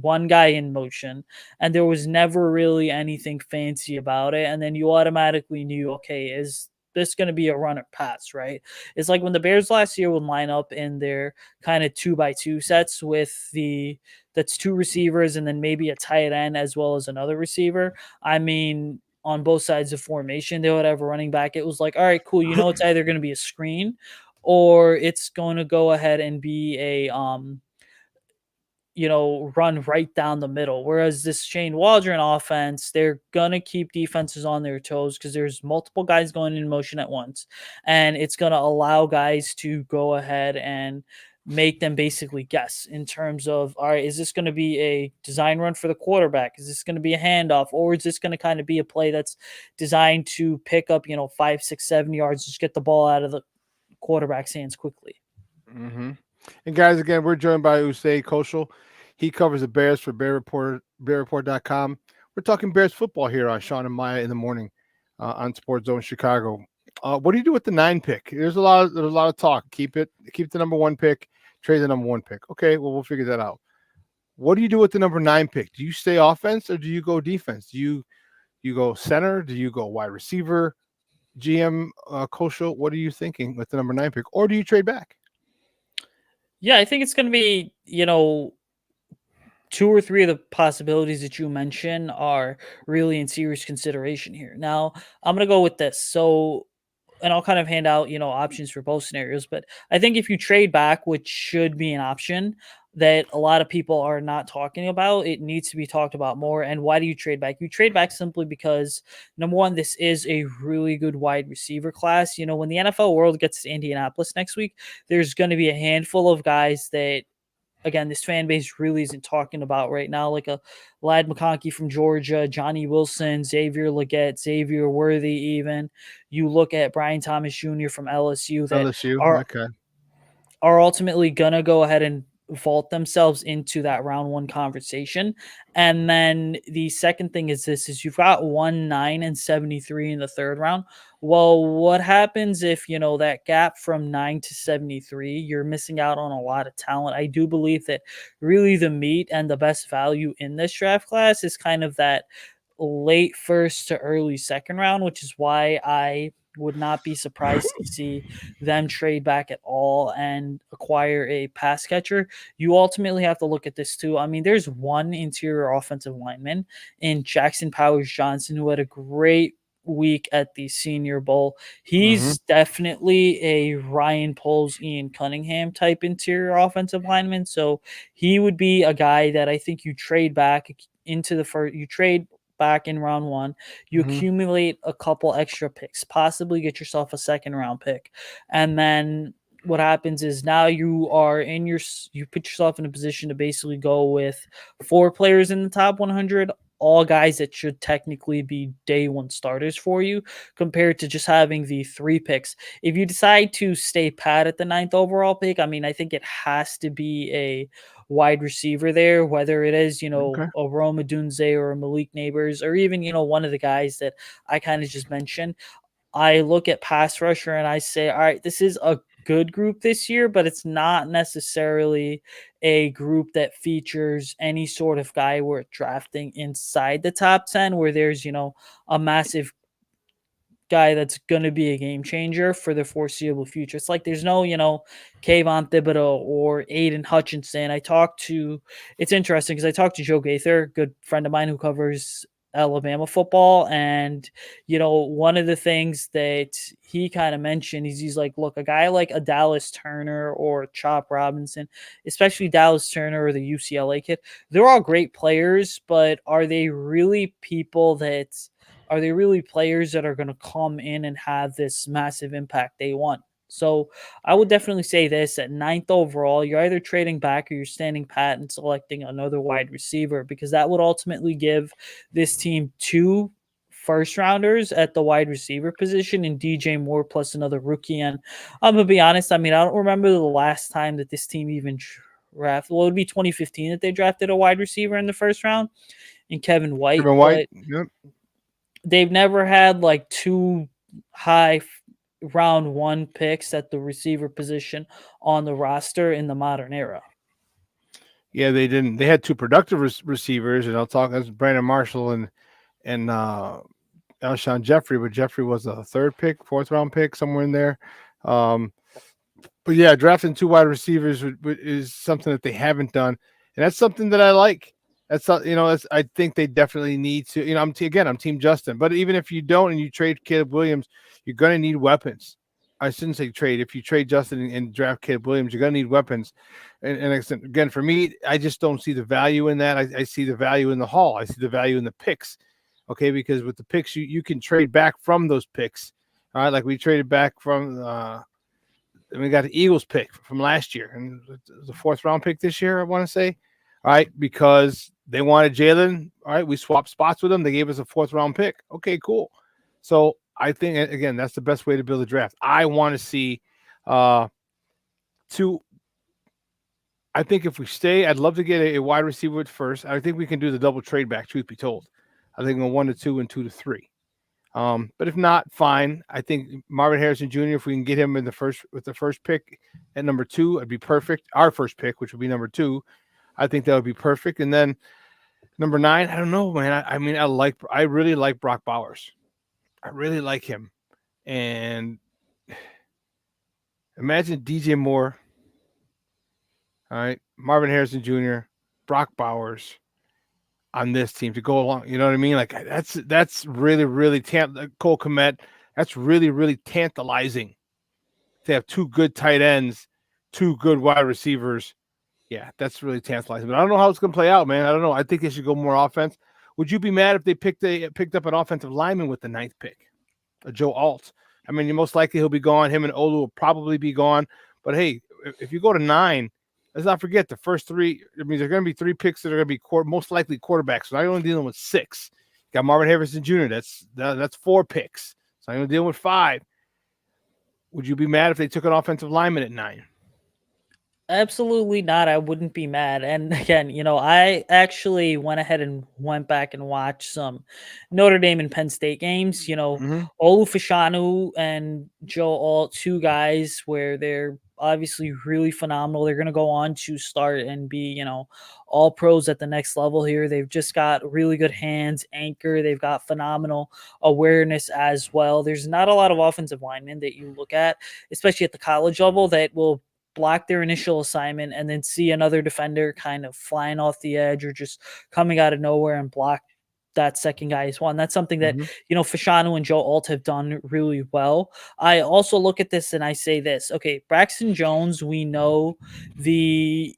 one guy in motion, and there was never really anything fancy about it. And then you automatically knew, okay, is this going to be a run or pass, right? It's like when the Bears last year would line up in their kind of 2x2 sets with that's 2 receivers and then maybe a tight end as well as another receiver. I mean, on both sides of formation, they would have a running back. It was like, all right, cool. It's either going to be a screen or it's going to go ahead and be a run right down the middle. Whereas this Shane Waldron offense, they're gonna keep defenses on their toes because there's multiple guys going in motion at once, and it's gonna allow guys to go ahead and make them basically guess in terms of, all right, is this going to be a design run for the quarterback? Is this going to be a handoff? Or is this going to kind of be a play that's designed to pick up, 5, 6, 7 yards, just get the ball out of the quarterback's hands quickly? Mm-hmm. And guys, again, we're joined by Usay Koshal. He covers the Bears for BearReport.com. We're talking Bears football here on Shawn and Maya in the morning on Sports Zone Chicago. What do you do with the 9 pick? There's a lot of talk. Keep the number 1 pick, trade the number 1 pick. Okay, well, we'll figure that out. What do you do with the number 9 pick? Do you stay offense or do you go defense? Do you go center? Do you go wide receiver? GM Koshal, what are you thinking with the number 9 pick? Or do you trade back? Yeah, I think it's going to be, 2 or 3 of the possibilities that you mentioned are really in serious consideration here. Now, I'm going to go with this. So, and I'll kind of hand out, options for both scenarios. But I think if you trade back, which should be an option that a lot of people are not talking about, it needs to be talked about more. And why do you trade back? You trade back simply because, number one, this is a really good wide receiver class. When the NFL world gets to Indianapolis next week, there's going to be a handful of guys that, again, this fan base really isn't talking about right now, like a Lad McConkey from Georgia, Johnny Wilson, Xavier Legette, Xavier Worthy even. You look at Brian Thomas Jr. from LSU that are ultimately going to go ahead and vault themselves into that round 1 conversation. And then the second thing is you've got 1, 9, and 73 in the 3rd round. Well, what happens if, that gap from 9 to 73, you're missing out on a lot of talent. I do believe that really the meat and the best value in this draft class is kind of that late 1st to early 2nd round, which is why I would not be surprised to see them trade back at all and acquire a pass catcher. You ultimately have to look at this too. I mean, there's one interior offensive lineman in Jackson Powers Johnson who had a great week at the Senior Bowl. He's definitely a Ryan Poles, Ian Cunningham type interior offensive lineman. So he would be a guy that I think you trade back into the first, you trade back in round 1, you accumulate a couple extra picks, possibly get yourself a 2nd round pick. And then what happens is now you put yourself in a position to basically go with 4 players in the top 100, all guys that should technically be day 1 starters for you, compared to just having the 3 picks. If you decide to stay pat at the 9th overall pick, I mean, I think it has to be a wide receiver there, whether it is, a Rome Odunze or a Malik Neighbors, or even, one of the guys that I kind of just mentioned. I look at pass rusher and I say, all right, this is a good group this year, but it's not necessarily a group that features any sort of guy worth drafting inside the top 10 where there's, a massive guy that's going to be a game changer for the foreseeable future. It's like there's no, Kayvon Thibodeau or Aiden Hutchinson. It's interesting because I talked to Joe Gaither, a good friend of mine who covers Alabama football. And, one of the things that he kind of mentioned is he's like, look, a guy like a Dallas Turner or Chop Robinson, especially Dallas Turner or the UCLA kid, they're all great players, but are they really players that are going to come in and have this massive impact day 1? So I would definitely say this: at 9th overall, you're either trading back or you're standing pat and selecting another wide receiver, because that would ultimately give this team 2 first rounders at the wide receiver position and DJ Moore plus another rookie. And I'm going to be honest, I mean, I don't remember the last time that this team even drafted. Well, it would be 2015 that they drafted a wide receiver in the 1st round in Kevin White. Yep. They've never had like 2 high round 1 picks at the receiver position on the roster in the modern era. Yeah, they didn't. They had 2 productive receivers, and I'll talk. That's Brandon Marshall and Alshon Jeffrey, but Jeffrey was a third pick, fourth round pick, somewhere in there. But yeah, drafting 2 wide receivers is something that they haven't done, and that's something that I like. That's I think they definitely need to. I'm Team Justin, but even if you don't and you trade Caleb Williams, you're going to need weapons. I shouldn't say trade. If you trade Justin and draft Caleb Williams, you're going to need weapons. And again, for me, I just don't see the value in that. I see the value in the haul. I see the value in the picks. Okay, because with the picks, you can trade back from those picks. All right, like we traded back from we got the Eagles pick from last year, and it was a 4th round pick this year, I want to say. All right, because they wanted Jalen. All right, we swapped spots with them. They gave us a 4th round pick. Okay, cool. So I think, again, that's the best way to build a draft. I want to see two. I think if we stay, I'd love to get a wide receiver at first. I think we can do the double trade back, truth be told. I think go 1 to 2 and 2 to 3. But if not, fine. I think Marvin Harrison Jr., if we can get him with the first pick at number 2, it'd be perfect. Our first pick, which would be number 2, I think that would be perfect. And then number 9, I don't know, man. I really like Brock Bowers. I really like him. And imagine DJ Moore. All right, Marvin Harrison Jr., Brock Bowers on this team to go along. You know what I mean? Like that's really, really Cole Kmet. That's really, really tantalizing to have 2 good tight ends, 2 good wide receivers. Yeah, that's really tantalizing. But I don't know how it's going to play out, man. I don't know. I think they should go more offense. Would you be mad if they picked up an offensive lineman with the 9th pick, Joe Alt? I mean, most likely he'll be gone. Him and Olu will probably be gone. But hey, if you go to 9. Let's not forget the first 3. I mean, there are going to be 3 picks that are going to be most likely quarterbacks. So now you're only dealing with 6. You got Marvin Harrison Jr. That's 4 picks. So I'm going to deal with 5. Would you be mad if they took an offensive lineman at 9? Absolutely not. I wouldn't be mad. And again, I actually went ahead and went back and watched some Notre Dame and Penn State games. Olu Fashanu and Joe Alt, 2 guys where they're obviously really phenomenal. They're going to go on to start and be, all pros at the next level here. They've just got really good hands, anchor. They've got phenomenal awareness as well. There's not a lot of offensive linemen that you look at, especially at the college level, that will block their initial assignment and then see another defender kind of flying off the edge or just coming out of nowhere and block that second guy's one. That's something that, Fashanu and Joe Alt have done really well. I also look at this and I say this, okay, Braxton Jones, we know the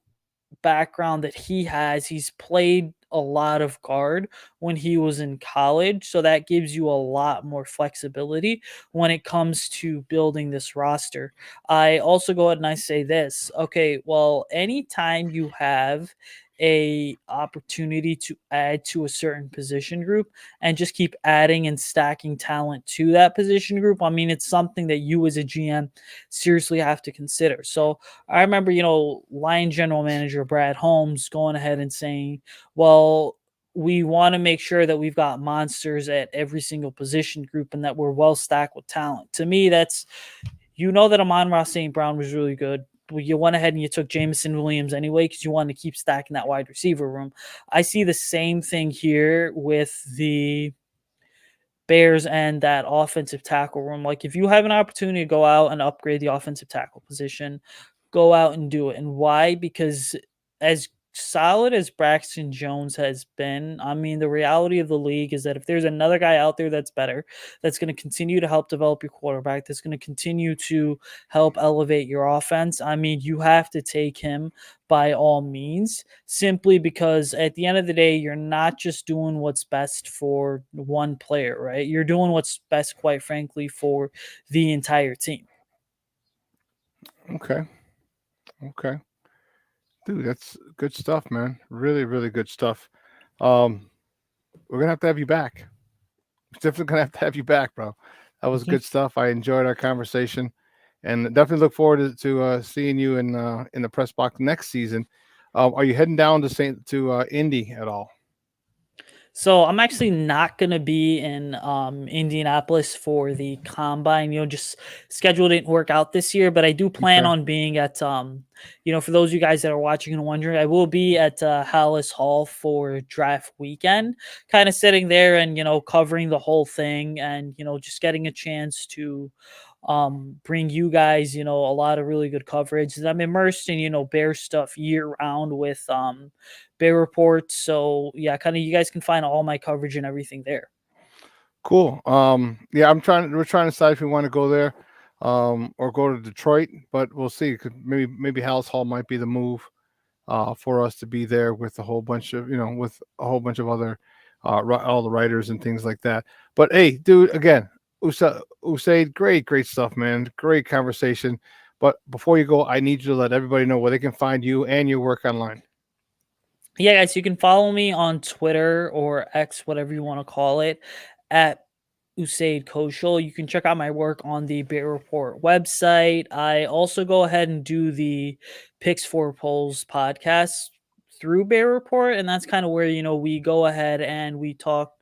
background that he has. He's played a lot of guard when he was in college, so that gives you a lot more flexibility when it comes to building this roster. I also go ahead and I say this, okay, well, anytime you have a opportunity to add to a certain position group and just keep adding and stacking talent to that position group, I mean, it's something that you as a GM seriously have to consider. So I remember, Lion general manager Brad Holmes going ahead and saying, well, we want to make sure that we've got monsters at every single position group and that we're well stacked with talent. To me, that's, that Amon-Ra St. Brown was really good. You went ahead and you took Jameson Williams anyway because you wanted to keep stacking that wide receiver room. I see the same thing here with the Bears and that offensive tackle room. Like, if you have an opportunity to go out and upgrade the offensive tackle position, go out and do it. And why? Because as solid as Braxton Jones has been, I mean, the reality of the league is that if there's another guy out there that's better, that's going to continue to help develop your quarterback, that's going to continue to help elevate your offense, I mean, you have to take him by all means, simply because at the end of the day, you're not just doing what's best for one player, right? You're doing what's best, quite frankly, for the entire team. Okay. Dude, that's good stuff, man. Really, really good stuff. We're gonna have you back. We're definitely gonna have you back, bro. That was good stuff. I enjoyed our conversation, and definitely look forward to seeing you in the press box next season. Are you heading down to Indy at all? So I'm actually not going to be in Indianapolis for the combine. Just schedule didn't work out this year, but I do plan Okay. on being at for those of you guys that are watching and wondering, I will be at Hallis Hall for draft weekend, kind of sitting there and covering the whole thing, and just getting a chance to bring you guys a lot of really good coverage. And I'm immersed in Bear stuff year round with Bear reports. So yeah, kind of you guys can find all my coverage and everything there. Cool. Yeah, we're trying to decide if we want to go there or go to Detroit, but we'll see. Maybe Hallis Hall might be the move for us to be there with a whole bunch of other all the writers and things like that. But hey, dude, again, Usaid, great stuff, man. Great conversation. But before you go, I need you to let everybody know where they can find you and your work online. Yeah, guys, you can follow me on Twitter or X, whatever you want to call it, at Usaid Koshal. You can check out my work on the Bear Report website. I also go ahead and do the Picks for Polls podcast through Bear Report, and that's kind of where we go ahead and we talk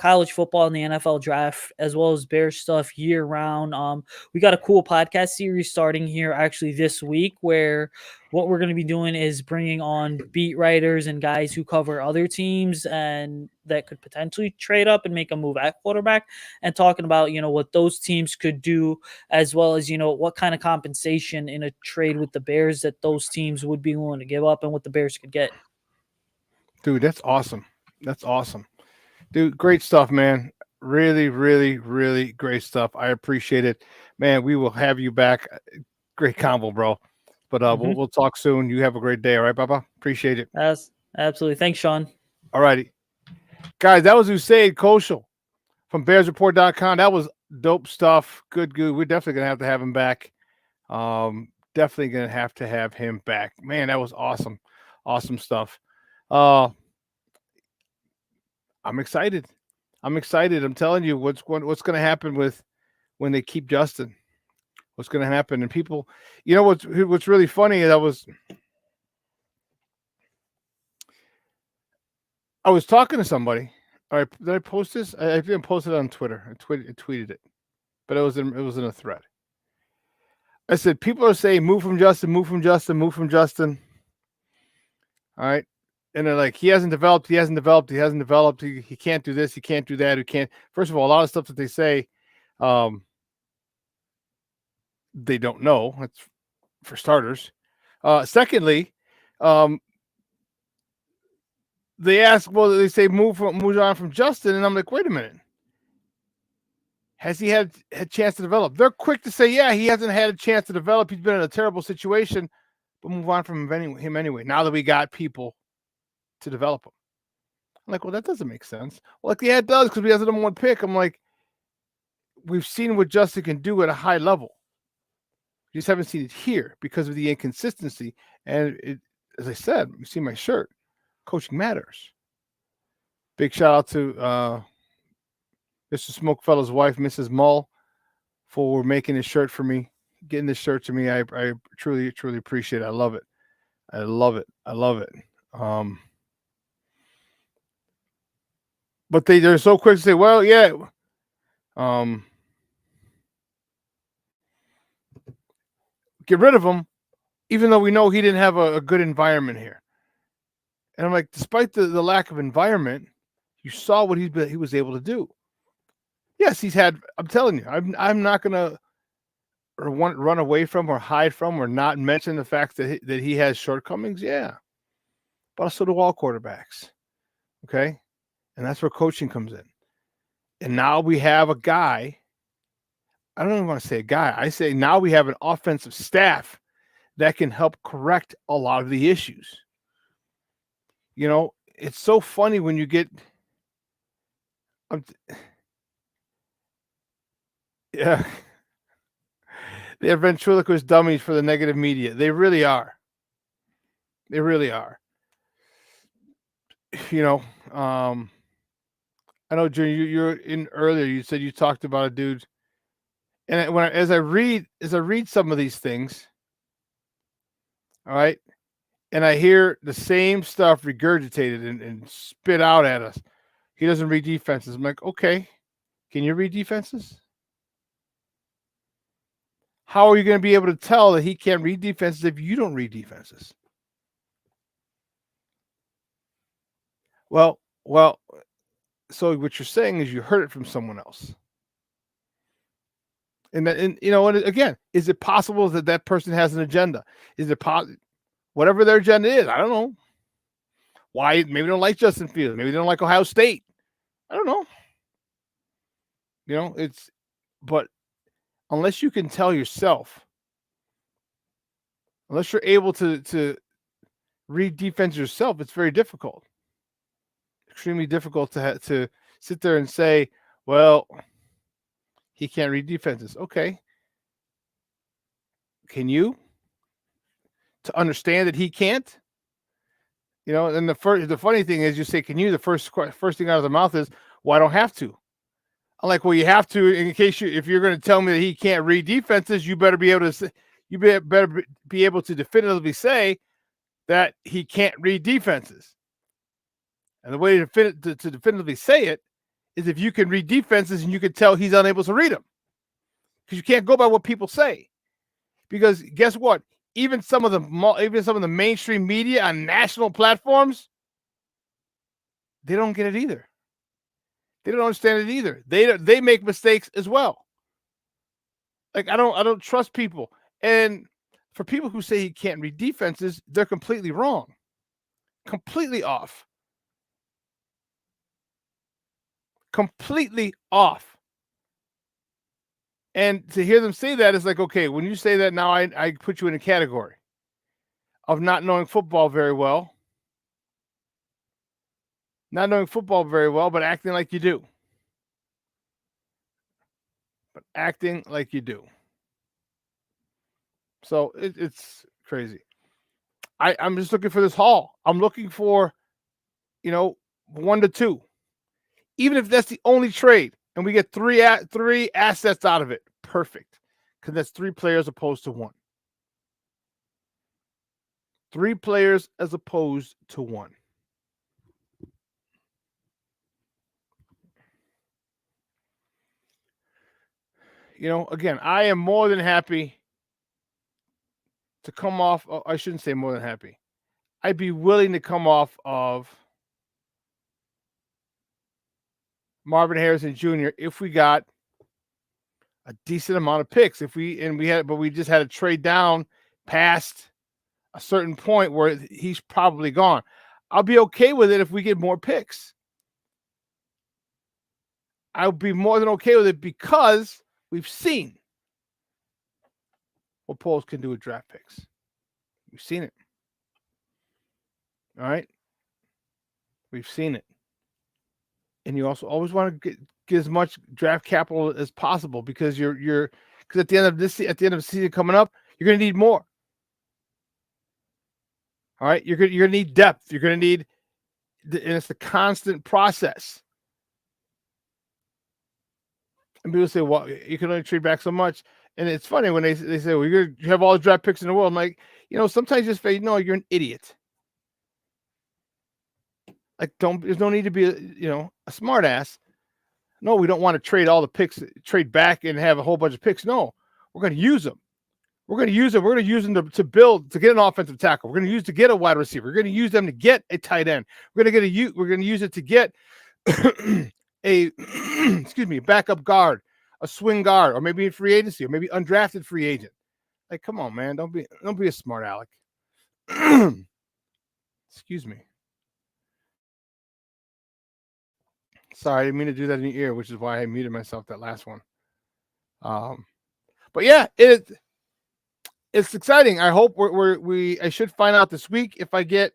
college football and the NFL draft as well as Bear stuff year round. We got a cool podcast series starting here actually this week, where what we're going to be doing is bringing on beat writers and guys who cover other teams and that could potentially trade up and make a move at quarterback, and talking about what those teams could do, as well as what kind of compensation in a trade with the Bears that those teams would be willing to give up and what the Bears could get. Dude, that's awesome. Dude, great stuff, man. Really, really, really great stuff. I appreciate it, man. We will have you back. Great combo, bro. But we'll talk soon. You have a great day. All right, Baba. Appreciate it. Absolutely. Thanks, Shawn. All righty. Guys, that was Usaid Koshal from BearsReport.com. That was dope stuff. Good. We're definitely going to have him back. Definitely going to have him back. Man, that was awesome. Awesome stuff. I'm excited. I'm telling you what's going to happen with when they keep Justin. What's going to happen? And people, what's really funny is I was talking to somebody. All right, did I post this? I didn't post it on Twitter. I tweeted it, but it was in a thread. I said people are saying move from Justin. All right, and they're like he hasn't developed. He can't do this. He can't do that. He can't. First of all, a lot of stuff that they say, they don't know. That's for starters. Secondly, they ask, well, they say move on from Justin, and I'm like, wait a minute. Has he had a chance to develop? They're quick to say, yeah, he hasn't had a chance to develop. He's been in a terrible situation, but move on from him anyway. Now that we got people to develop him. I'm like, well, that doesn't make sense. Well, like, yeah, it does because we have the number one pick. I'm like, we've seen what Justin can do at a high level. We just haven't seen it here because of the inconsistency. And as I said, you see my shirt. Coaching matters. Big shout out to Mr. Smokefellow's wife, Mrs. Mull, for making this shirt for me, getting this shirt to me. I truly, truly appreciate it. I love it. But they're so quick to say, well, yeah, get rid of him, even though we know he didn't have a good environment here. And I'm like, despite the lack of environment, you saw what he was able to do. Yes, he's had. I'm telling you, I'm not gonna run away from or hide from or not mention the fact that he has shortcomings. Yeah, but so do all quarterbacks. Okay, and that's where coaching comes in. And now we have a guy. I don't even want to say a guy. I say now we have an offensive staff that can help correct a lot of the issues. It's so funny when you get. Yeah. They're ventriloquist dummies for the negative media. They really are. I know, Junior, you're in earlier. You said you talked about a dude, and as I read some of these things, all right, and I hear the same stuff regurgitated and spit out at us. he doesn't read defenses. I'm like, okay, can you read defenses? How are you going to be able to tell that he can't read defenses if you don't read defenses? Well, so what you're saying is you heard it from someone else. And again, is it possible that that person has an agenda? Is it whatever their agenda is? I don't know. Why? Maybe they don't like Justin Fields. Maybe they don't like Ohio State. I don't know. But unless you can tell yourself, unless you're able to read defense yourself, it's very difficult. Extremely difficult to sit there and say, well, he can't read defenses. Okay. Can you? To understand that he can't? And the funny thing is you say, can you? The first thing out of the mouth is, well, I don't have to. I'm like, well, you have to in case if you're going to tell me that he can't read defenses, you better be able to be able to definitively say that he can't read defenses. And the way to definitively say it is if you can read defenses and you can tell he's unable to read them. Because you can't go by what people say. Because guess what? Even some of the mainstream media on national platforms, they don't get it either. They don't understand it either. They make mistakes as well. Like I don't trust people. And for people who say he can't read defenses, they're completely wrong. Completely off. Completely off. And to hear them say that is like, okay, when you say that now, I put you in a category of not knowing football very well. Not knowing football very well, but acting like you do. So it's crazy. I'm just looking for this haul. I'm looking for, 1 to 2. Even if that's the only trade and we get three assets out of it, perfect. Because that's 3 players opposed to 1. 3 players as opposed to 1. Again, I am more than happy to come off. I shouldn't say more than happy. I'd be willing to come off of Marvin Harrison Jr. if we got a decent amount of picks. But we just had to trade down past a certain point where he's probably gone. I'll be okay with it if we get more picks. I'll be more than okay with it because we've seen what polls can do with draft picks. We've seen it. All right. We've seen it. And you also always want to get as much draft capital as possible because because at the end of the season coming up, you're going to need more. All right. You're going to need depth. You're going to need, and it's a constant process. And people say, well, you can only trade back so much. And it's funny when they say, well, you have all the draft picks in the world. I'm like, sometimes you just say, no, you're an idiot. Like, there's no need to be, a smart ass. No, we don't want to trade all the picks, trade back and have a whole bunch of picks. No, we're going to use them. We're going to use them. We're going to use them to get an offensive tackle. We're going to use to get a wide receiver. We're going to use them to get a tight end. We're going to use it to get a backup guard, a swing guard, or maybe a free agency, or maybe undrafted free agent. Like, come on, man. Don't be a smart aleck. Excuse me. Sorry, I didn't mean to do that in your ear, which is why I muted myself that last one. But yeah, it's exciting. I hope I should find out this week if I get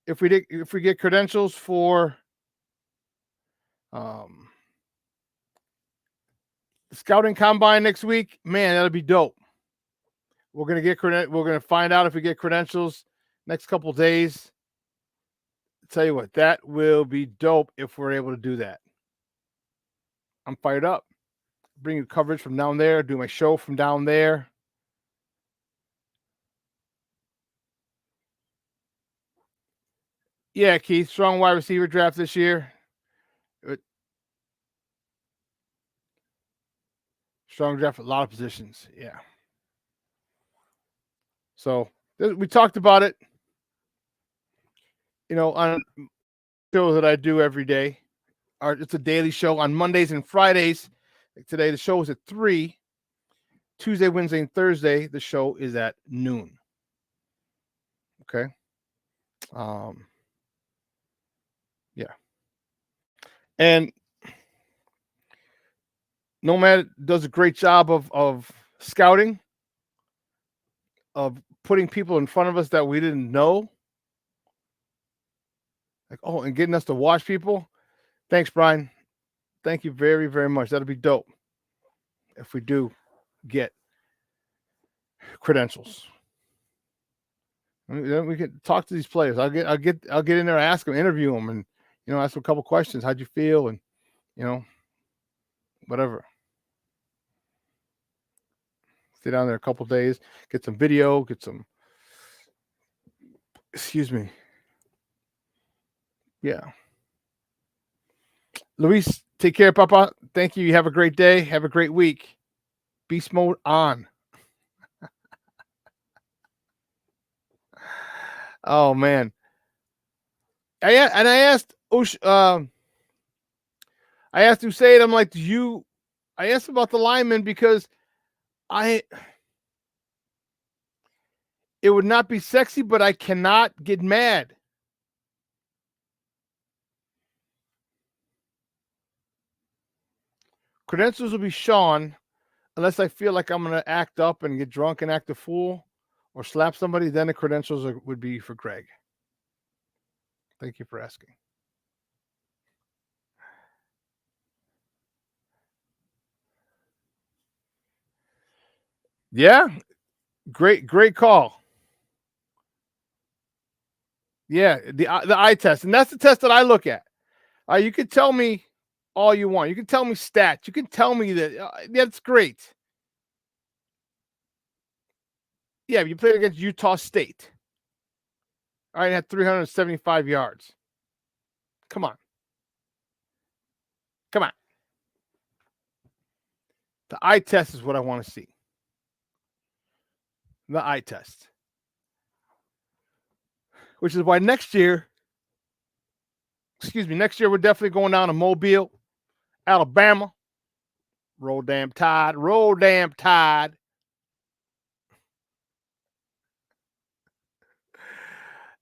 if we get credentials for the scouting combine next week. Man, that'll be dope. We're gonna find out if we get credentials next couple days. Tell you what, that will be dope if we're able to do that. I'm fired up. Bring you coverage from down there, do my show from down there. Yeah, Keith, strong wide receiver draft this year. Strong draft at a lot of positions. Yeah. So we talked about it, on show that I do every day. It's a daily show on Mondays and Fridays. Like today, the show is at 3. Tuesday, Wednesday, and Thursday, the show is at noon. Okay. Yeah. And Nomad does a great job of scouting, of putting people in front of us that we didn't know. And getting us to watch people. Thanks, Brian. Thank you very, very much. That'll be dope if we do get credentials. Then we can talk to these players. I'll get in there, ask them, interview them, and ask them a couple questions. How'd you feel? And whatever. Stay down there a couple days, get some video, excuse me. Yeah. Luis, take care, Papa. Thank you. You have a great day. Have a great week. Beast mode on. Oh man. I asked Usaid, I'm like, I asked about the lineman because it would not be sexy, but I cannot get mad. Credentials will be Shawn, unless I feel like I'm going to act up and get drunk and act a fool or slap somebody. Then the credentials would be for Greg. Thank you for asking. Yeah, great call. Yeah, the eye test, and that's the test that I look at. You can tell me all you want. You can tell me stats. You can tell me that that's great. Yeah, you played against Utah State. All right, had 375 yards. Come on. The eye test is what I want to see. The eye test. Which is why next year we're definitely going down to Mobile, Alabama. Roll damn Tide. Roll damn Tide.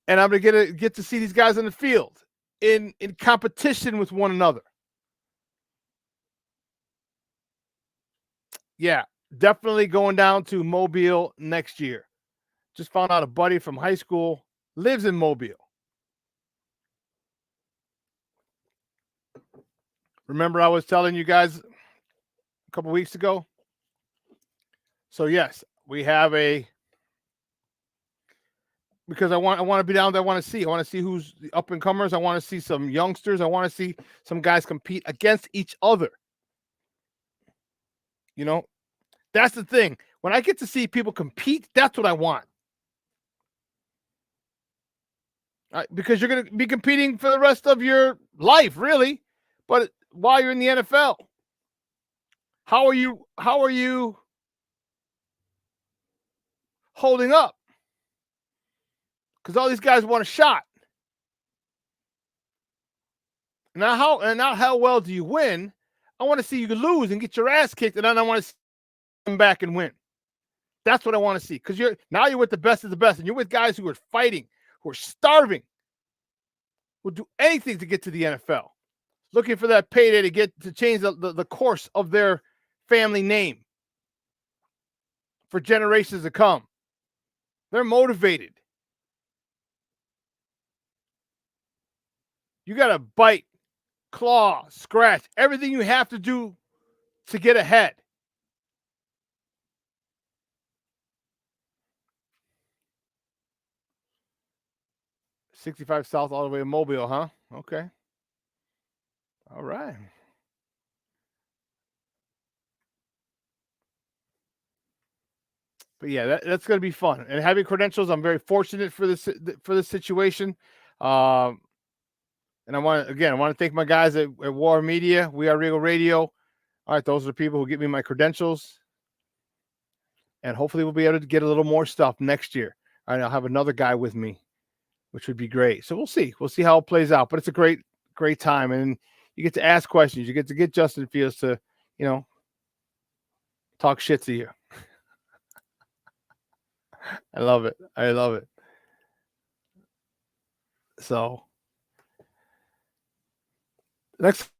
And I'm going to get to see these guys in the field in competition with one another. Yeah, definitely going down to Mobile next year. Just found out a buddy from high school lives in Mobile. Remember I was telling you guys a couple weeks ago? So yes, we have because I want to be down there. I want to see who's the up and comers. I want to see some youngsters. I want to see some guys compete against each other. That's the thing. When I get to see people compete, that's what I want. Because you're going to be competing for the rest of your life, really. But while you're in the NFL, how are you holding up? Because all these guys want a shot. Now how well do you win? I want to see you lose and get your ass kicked, and then I want to see you come back and win. That's what I want to see. Because you're with the best of the best, and you're with guys who are fighting, who are starving, will do anything to get to the NFL, looking for that payday to change the course of their family name for generations to come. They're motivated. You got to bite, claw, scratch, everything you have to do to get ahead. $65 South all the way to Mobile, huh? Okay. All right. But yeah, that's going to be fun. And having credentials, I'm very fortunate for this situation. And I want to thank my guys at War Media. We are Regal Radio. All right, those are the people who give me my credentials. And hopefully we'll be able to get a little more stuff next year. All right, I'll have another guy with me, which would be great. So we'll see. We'll see how it plays out. But it's a great time. And you get to ask questions. You get to get Justin Fields to, talk shit to you. I love it. So next,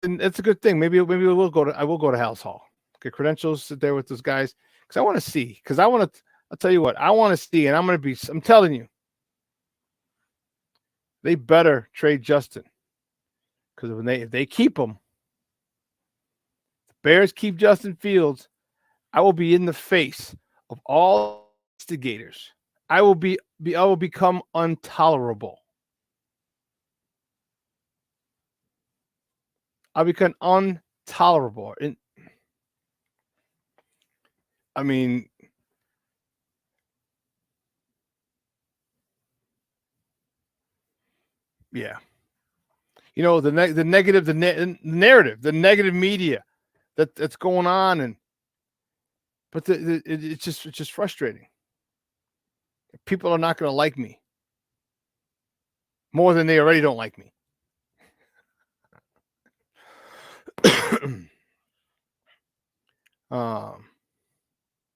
and it's a good thing. Maybe I will go to House Hall. Get credentials, sit there with those guys because I want to see. Because I'll tell you what, I want to see, and I'm telling you, they better trade Justin because if they keep him, the Bears keep Justin Fields, I will be in the face of all instigators. I will become intolerable. I'll become intolerable. I mean, yeah. The negative, the narrative, the negative media that's going on, but it's just frustrating. People are not going to like me more than they already don't like me.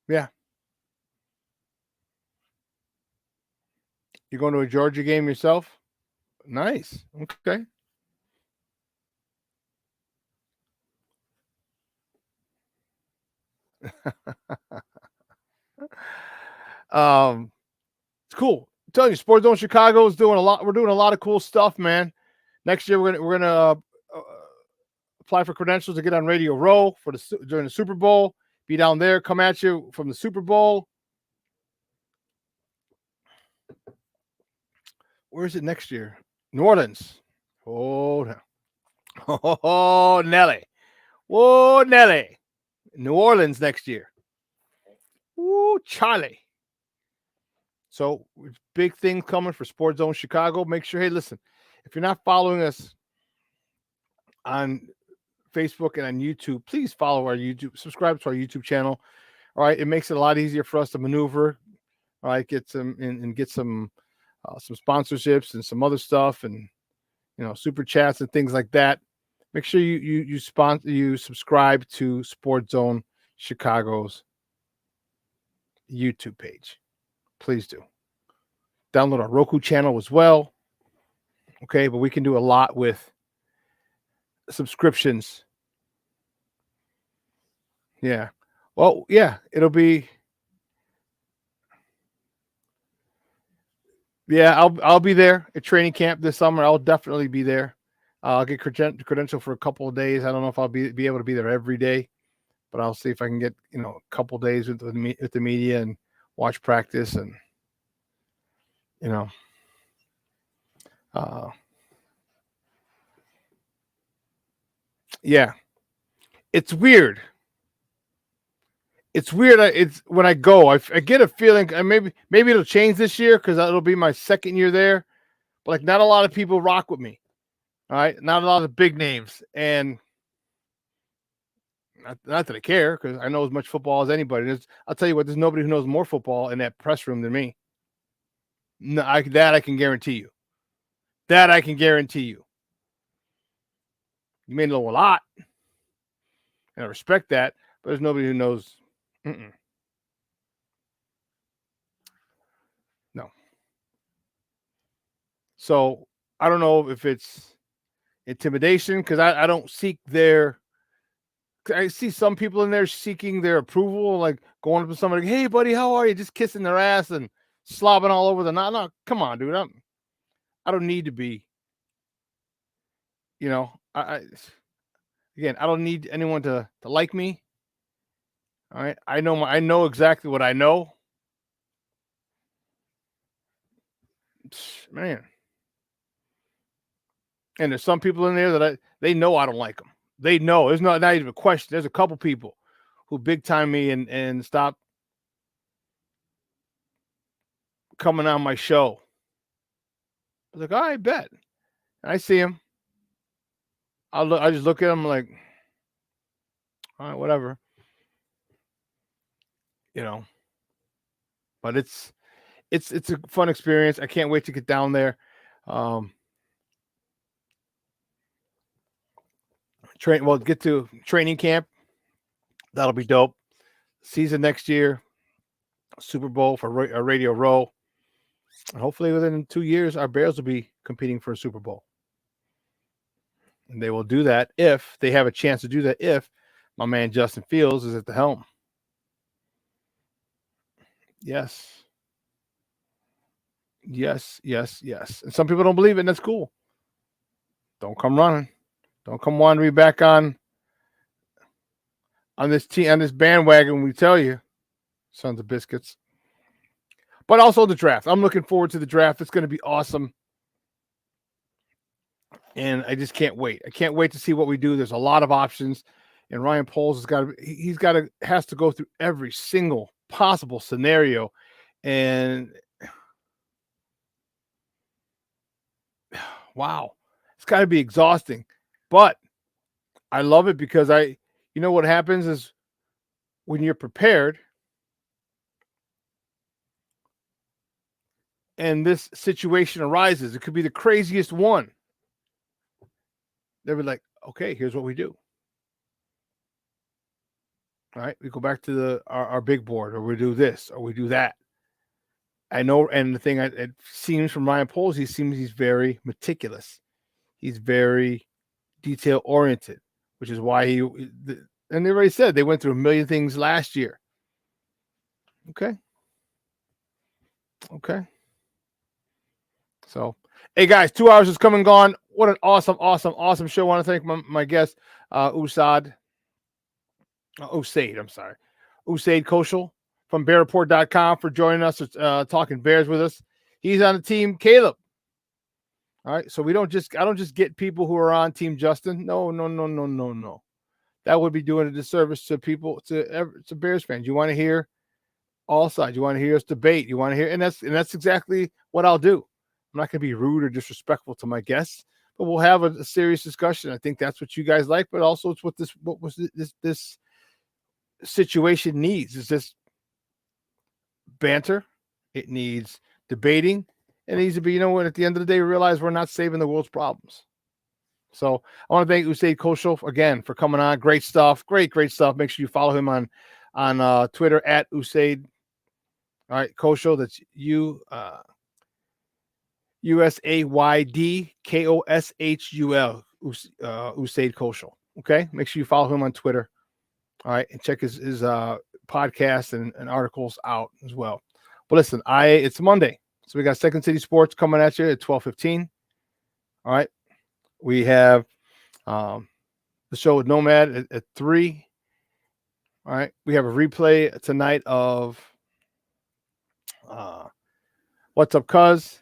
Yeah. You're going to a Georgia game yourself? Nice. Okay. It's cool. I'm telling you, Sports Zone Chicago is doing a lot. We're doing a lot of cool stuff, man. Next year we're gonna apply for credentials to get on Radio Row during the Super Bowl. Be down there, come at you from the Super Bowl. Where is it next year? New Orleans. Oh, Nelly. Whoa, Nelly. New Orleans next year. Woo, Charlie. So big thing coming for Sports Zone Chicago. Make sure, hey, listen, if you're not following us on Facebook and on YouTube, please follow our YouTube, subscribe to our YouTube channel. All right. It makes it a lot easier for us to maneuver. All right. Get some sponsorships and some other stuff and, super chats and things like that. Make sure you subscribe to Sports Zone Chicago's YouTube page. Please do. Download our Roku channel as well. Okay. But we can do a lot with subscriptions. Yeah. Well, yeah, it'll be. Yeah, I'll be there at training camp this summer. I'll definitely be there. I'll get credential for a couple of days. I don't know if I'll be able to be there every day, but I'll see if I can get a couple of days with the media and watch practice and yeah, it's weird. It's weird. It's when I go, I get a feeling, and maybe it'll change this year because it'll be my second year there. But like, not a lot of people rock with me. All right, not a lot of big names, and not that I care because I know as much football as anybody. I'll tell you what, there's nobody who knows more football in that press room than me. No, I can guarantee you. That I can guarantee you. You may know a lot, and I respect that, but there's nobody who knows. No. So I don't know if it's intimidation because I don't seek their. I see some people in there seeking their approval, like going up to somebody, "Hey, buddy, how are you?" Just kissing their ass and slobbing all over the. No, come on, dude. I don't need to be. I don't need anyone to like me. All right, I know exactly what I know. Man. And there's some people in there that they know I don't like them. They know. There's not even a question. There's a couple people who big time me and stop coming on my show. I was like, all right, bet. And I see him. I just look at him like, all right, whatever. You know. But it's a fun experience. I can't wait to get down there. Get to training camp. That'll be dope. Season next year, Super Bowl for Radio Row. And hopefully within 2 years, our Bears will be competing for a Super Bowl. And they will do that if they have a chance to do that if my man Justin Fields is at the helm. Yes. Yes, yes, yes. And some people don't believe it, and that's cool. Don't come running. Don't come wandering back on this bandwagon. We tell you, sons of biscuits. But also the draft. I'm looking forward to the draft. It's going to be awesome. And I just can't wait. I can't wait to see what we do. There's a lot of options. And Ryan Poles has to go through every single possible scenario. And wow, it's got to be exhausting. But I love it because you know what happens is when you're prepared and this situation arises, it could be the craziest one. They'll be like, okay, here's what we do. All right, we go back to our big board, or we do this, or we do that. I know, and the thing it seems from Ryan Poles, he's very meticulous. He's very detail oriented, which is why and they already said they went through a million things last year. Okay. So, hey guys, 2 hours is come and gone. What an awesome show. I want to thank my guest, Usaid Koshal from BearReport.com for joining us, talking Bears with us. He's on the team Caleb. All right, so I don't just get people who are on Team Justin. No. That would be doing a disservice to people, to Bears fans. You want to hear all sides. You want to hear us debate. You want to hear, and that's exactly what I'll do. I'm not going to be rude or disrespectful to my guests, but we'll have a serious discussion. I think that's what you guys like, but also it's what this situation needs. Is this banter? It needs debating. It needs to be, at the end of the day, we realize we're not saving the world's problems. So I want to thank Usaid Koshal again for coming on. Great stuff. Great stuff. Make sure you follow him on Twitter at Usaid. All right, Koshal. That's USAYD KOSHUL. Usaid Koshal. Okay, make sure you follow him on Twitter. All right, and check his podcast and articles out as well. But listen, it's Monday, so we got Second City Sports coming at you at 12:15. All right. We have the show with Nomad at 3. All right. We have a replay tonight of What's Up, Cuz?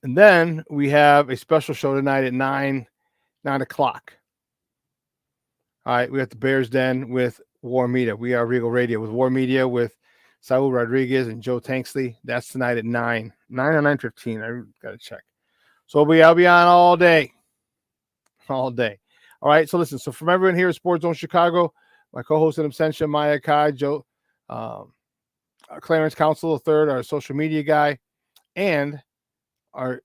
And then we have a special show tonight at 9 o'clock. All right. We got the Bears Den with War Media. We are Regal Radio with War Media with Saul Rodriguez and Joe Tanksley. That's tonight at 9 or 9:15. I got to check. So I'll be on all day. All right. So listen. So from everyone here at Sports Zone Chicago, my co-host in absentia, Maya Kai, Joe, Clarence Council III, our social media guy, and our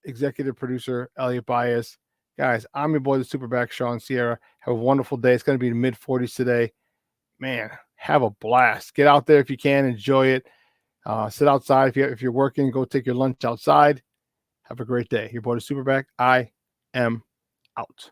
executive producer, Elliot Bias. Guys, I'm your boy, the Superback, Shawn Sierra. Have a wonderful day. It's going to be in the mid-40s today. Man, have a blast. Get out there if you can. Enjoy it. Sit outside. If you're working, go take your lunch outside. Have a great day. Your boy, the Superback. I am out.